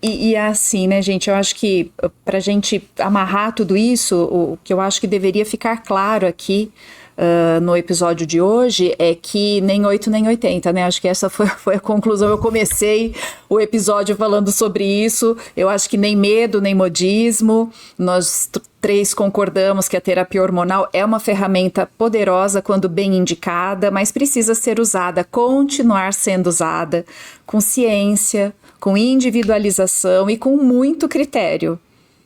E assim, né, gente, eu acho que pra gente amarrar tudo isso, o que eu acho que deveria ficar claro aqui no episódio de hoje é que nem 8 nem 80, né? Acho que essa foi a conclusão. Eu comecei o episódio falando sobre isso. Eu acho que nem medo, nem modismo. Nós três concordamos que a terapia hormonal é uma ferramenta poderosa quando bem indicada, mas precisa ser usada, continuar sendo usada com ciência, com individualização e com muito critério,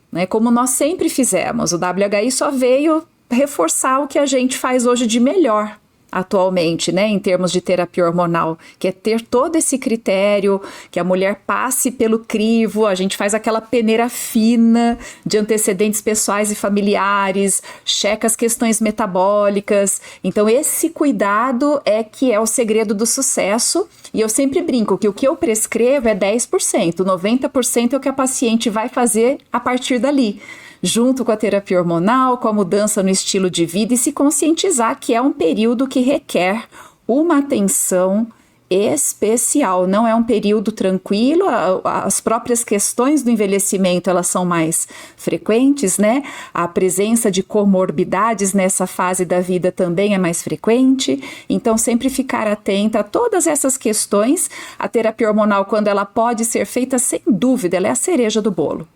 né? Como nós sempre fizemos. O WHI só veio reforçar o que a gente faz hoje de melhor atualmente, né, em termos de terapia hormonal, que é ter todo esse critério, que a mulher passe pelo crivo, a gente faz aquela peneira fina de antecedentes pessoais e familiares, checa as questões metabólicas. Então esse cuidado é que é o segredo do sucesso, e eu sempre brinco que o que eu prescrevo é 10%, 90% é o que a paciente vai fazer a partir dali, junto com a terapia hormonal, com a mudança no estilo de vida, e se conscientizar que é um período que requer uma atenção especial. Não é um período tranquilo, as próprias questões do envelhecimento, elas são mais frequentes, né? A presença de comorbidades nessa fase da vida também é mais frequente, então sempre ficar atenta a todas essas questões. A terapia hormonal, quando ela pode ser feita, sem dúvida, ela é a cereja do bolo.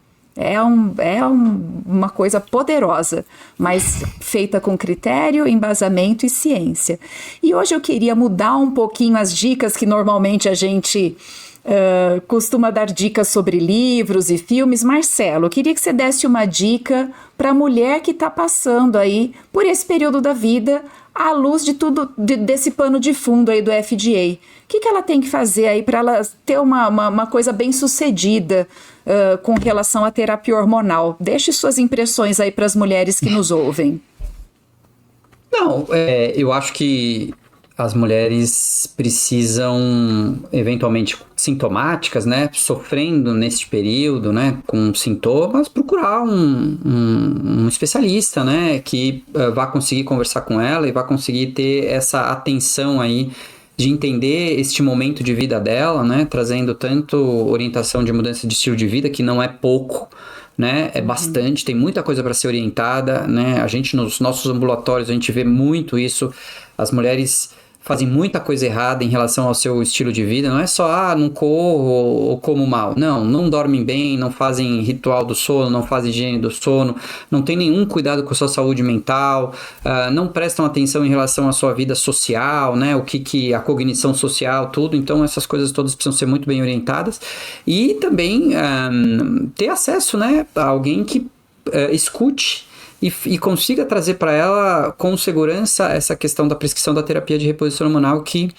Uma coisa poderosa, mas feita com critério, embasamento e ciência. E hoje eu queria mudar um pouquinho as dicas que normalmente a gente costuma dar dicas sobre livros e filmes. Marcelo, eu queria que você desse uma dica para a mulher que está passando aí por esse período da vida à luz de tudo, desse pano de fundo aí do FDA. O que ela tem que fazer aí para ela ter uma coisa bem sucedida com relação à terapia hormonal? Deixe suas impressões aí para as mulheres que nos ouvem. Não, eu acho que as mulheres precisam, eventualmente sintomáticas, né, sofrendo neste período, né, com sintomas, procurar um especialista, né, que vá conseguir conversar com ela e vá conseguir ter essa atenção aí de entender este momento de vida dela, né, trazendo tanto orientação de mudança de estilo de vida, que não é pouco, né, é bastante, tem muita coisa para ser orientada, né, a gente nos nossos ambulatórios, a gente vê muito isso, as mulheres fazem muita coisa errada em relação ao seu estilo de vida, não é só, não corro ou como mal, não dormem bem, não fazem ritual do sono, não fazem higiene do sono, não tem nenhum cuidado com a sua saúde mental, não prestam atenção em relação à sua vida social, né, a cognição social, tudo, então essas coisas todas precisam ser muito bem orientadas, e também ter acesso, né, a alguém que escute e consiga trazer para ela com segurança essa questão da prescrição da terapia de reposição hormonal, que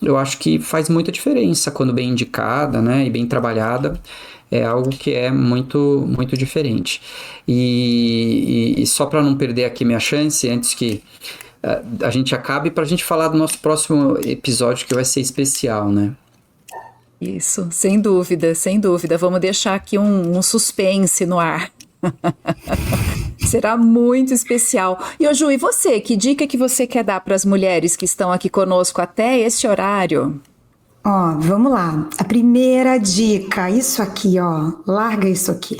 eu acho que faz muita diferença quando bem indicada, né, e bem trabalhada, é algo que é muito, muito diferente. E só para não perder aqui minha chance, antes que a gente acabe, para a gente falar do nosso próximo episódio, que vai ser especial, né? Isso, sem dúvida, sem dúvida. Vamos deixar aqui um suspense no ar. Será muito especial. E, ô Ju, e você? Que dica que você quer dar para as mulheres que estão aqui conosco até esse horário? Vamos lá. A primeira dica, isso aqui, larga isso aqui.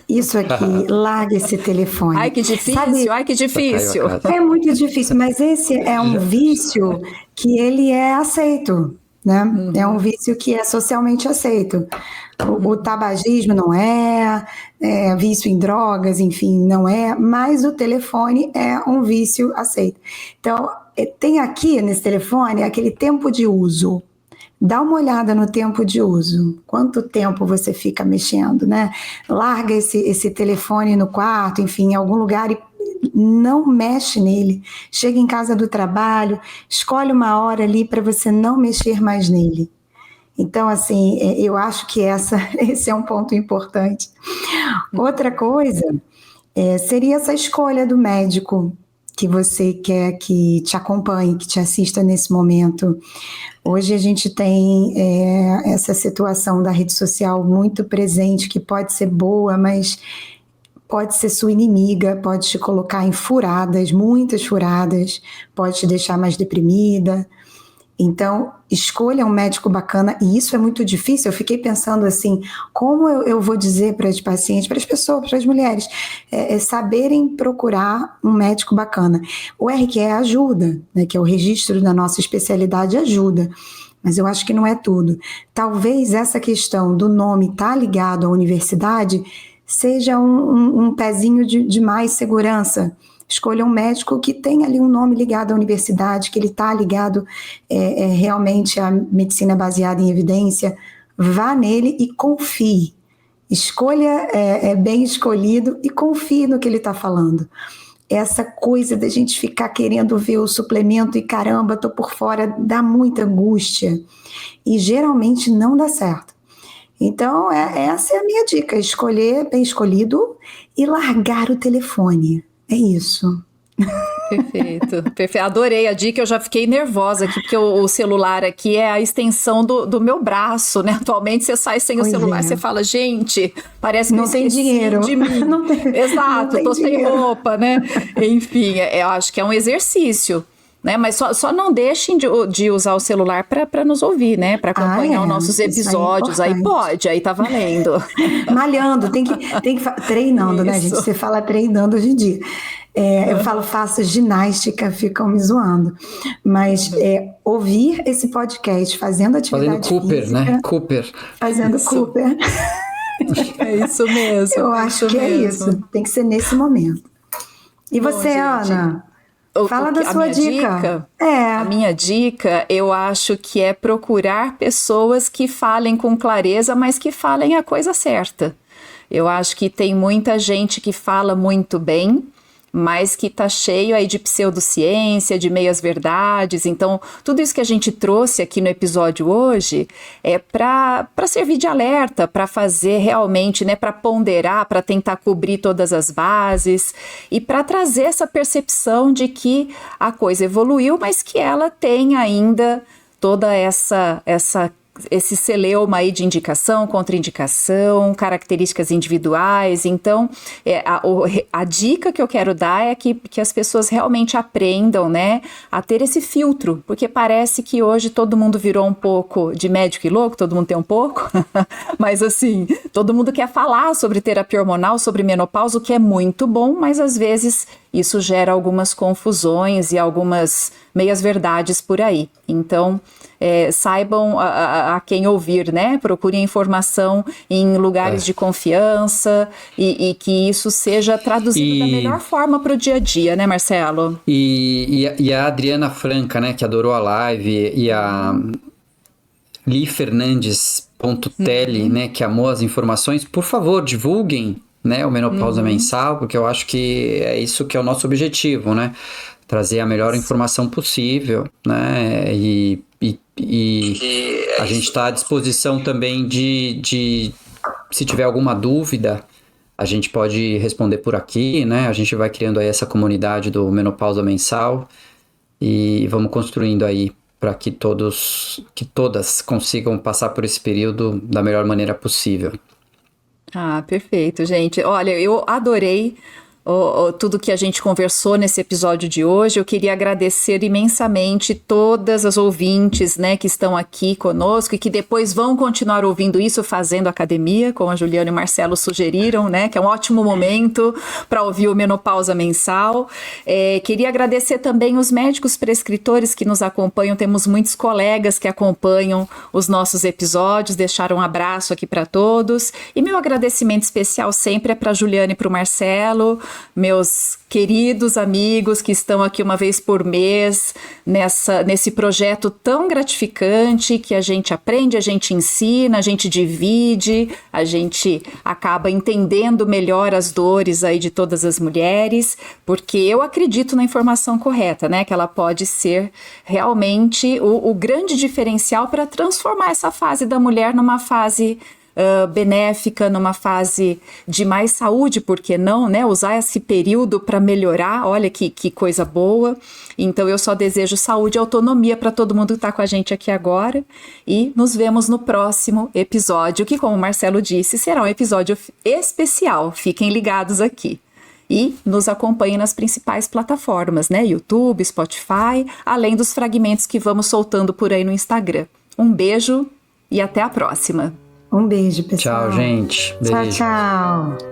Isso aqui, larga esse telefone. Ai, que difícil, ai, que difícil. É muito difícil, mas esse é um vício que ele é aceito, né? É um vício que é socialmente aceito. O tabagismo não vício em drogas, enfim, não é, mas o telefone é um vício aceito. Então, tem aqui nesse telefone aquele tempo de uso. Dá uma olhada no tempo de uso. Quanto tempo você fica mexendo, né? Larga esse telefone no quarto, enfim, em algum lugar e não mexe nele. Chega em casa do trabalho, escolhe uma hora ali para você não mexer mais nele. Então, assim, eu acho que esse é um ponto importante. Outra coisa seria essa escolha do médico que você quer que te acompanhe, que te assista nesse momento. Hoje a gente tem essa situação da rede social muito presente, que pode ser boa, mas pode ser sua inimiga, pode te colocar em furadas, muitas furadas, pode te deixar mais deprimida. Então, escolha um médico bacana, e isso é muito difícil. Eu fiquei pensando assim, como eu vou dizer para as pacientes, para as pessoas, para as mulheres, saberem procurar um médico bacana. O RQE ajuda, né, que é o registro da nossa especialidade, ajuda, mas eu acho que não é tudo. Talvez essa questão do nome estar ligado à universidade seja um pezinho de mais segurança. Escolha um médico que tem ali um nome ligado à universidade, que ele está ligado realmente à medicina baseada em evidência. Vá nele e confie. Escolha bem escolhido e confie no que ele está falando. Essa coisa da gente ficar querendo ver o suplemento e caramba, estou por fora, dá muita angústia. E geralmente não dá certo. Então, essa é a minha dica. Escolher bem escolhido e largar o telefone. É isso. Perfeito, perfeito. Adorei a dica, eu já fiquei nervosa aqui, porque o celular aqui é a extensão do meu braço, né? Atualmente você sai sem o celular, você fala, gente, parece que não tem dinheiro de mim. Não tem, exato, não tô tem sem dinheiro. roupa, né? Enfim, eu acho que é um exercício, né? Mas só não deixem de usar o celular para nos ouvir, né? Para acompanhar os nossos episódios. Aí pode, aí tá valendo. Malhando, tem que treinando, né, gente? Você fala treinando hoje em dia. Eu falo, faço ginástica, ficam me zoando. Mas ouvir esse podcast fazendo atividade fazendo Cooper, física, né? Cooper. Fazendo Isso. Cooper. É isso mesmo. Eu acho que é isso. Tem que ser nesse momento. E Bom, você, gente, Ana? Fala da sua dica. A minha dica, eu acho que é procurar pessoas que falem com clareza, mas que falem a coisa certa. Eu acho que tem muita gente que fala muito bem, mas que está cheio aí de pseudociência, de meias-verdades. Então, tudo isso que a gente trouxe aqui no episódio hoje é para servir de alerta, para fazer realmente, né, para ponderar, para tentar cobrir todas as bases e para trazer essa percepção de que a coisa evoluiu, mas que ela tem ainda toda esse celeuma aí de indicação, contraindicação, características individuais. Então, a dica que eu quero dar é que as pessoas realmente aprendam, né, a ter esse filtro, porque parece que hoje todo mundo virou um pouco de médico e louco, todo mundo tem um pouco, mas assim, todo mundo quer falar sobre terapia hormonal, sobre menopausa, o que é muito bom, mas às vezes isso gera algumas confusões e algumas meias-verdades por aí. Então, saibam a quem ouvir, né? Procurem informação em lugares de confiança e que isso seja traduzido da melhor forma para o dia a dia, né, Marcelo? E a Adriana Franca, né, que adorou a live, e a Li Fernandes.tele, né, que amou as informações, por favor, divulguem, né, o Menopausa Mensal, porque eu acho que é isso que é o nosso objetivo, né? Trazer a melhor informação possível, né? E a gente está à disposição também de se tiver alguma dúvida, a gente pode responder por aqui, né? A gente vai criando aí essa comunidade do Menopausa Mensal e vamos construindo aí para que todas consigam passar por esse período da melhor maneira possível. Ah, perfeito, gente. Olha, eu adorei tudo que a gente conversou nesse episódio de hoje. Eu queria agradecer imensamente todas as ouvintes, né, que estão aqui conosco e que depois vão continuar ouvindo isso fazendo academia, como a Juliana e o Marcelo sugeriram, né, que é um ótimo momento para ouvir o Menopausa Mensal. Queria agradecer também os médicos prescritores que nos acompanham. Temos muitos colegas que acompanham os nossos episódios, deixaram um abraço aqui para todos. E meu agradecimento especial sempre é para a Juliana e para o Marcelo, meus queridos amigos que estão aqui uma vez por mês nesse projeto tão gratificante que a gente aprende, a gente ensina, a gente divide, a gente acaba entendendo melhor as dores aí de todas as mulheres, porque eu acredito na informação correta, né? Que ela pode ser realmente o grande diferencial para transformar essa fase da mulher numa fase benéfica, numa fase de mais saúde, por que não, né? Usar esse período para melhorar, olha que coisa boa. Então eu só desejo saúde e autonomia para todo mundo que está com a gente aqui agora e nos vemos no próximo episódio, que, como o Marcelo disse, será um episódio especial. Fiquem ligados aqui. E nos acompanhem nas principais plataformas, né? YouTube, Spotify, além dos fragmentos que vamos soltando por aí no Instagram. Um beijo e até a próxima. Um beijo, pessoal. Tchau, gente. Beijo. Tchau, tchau.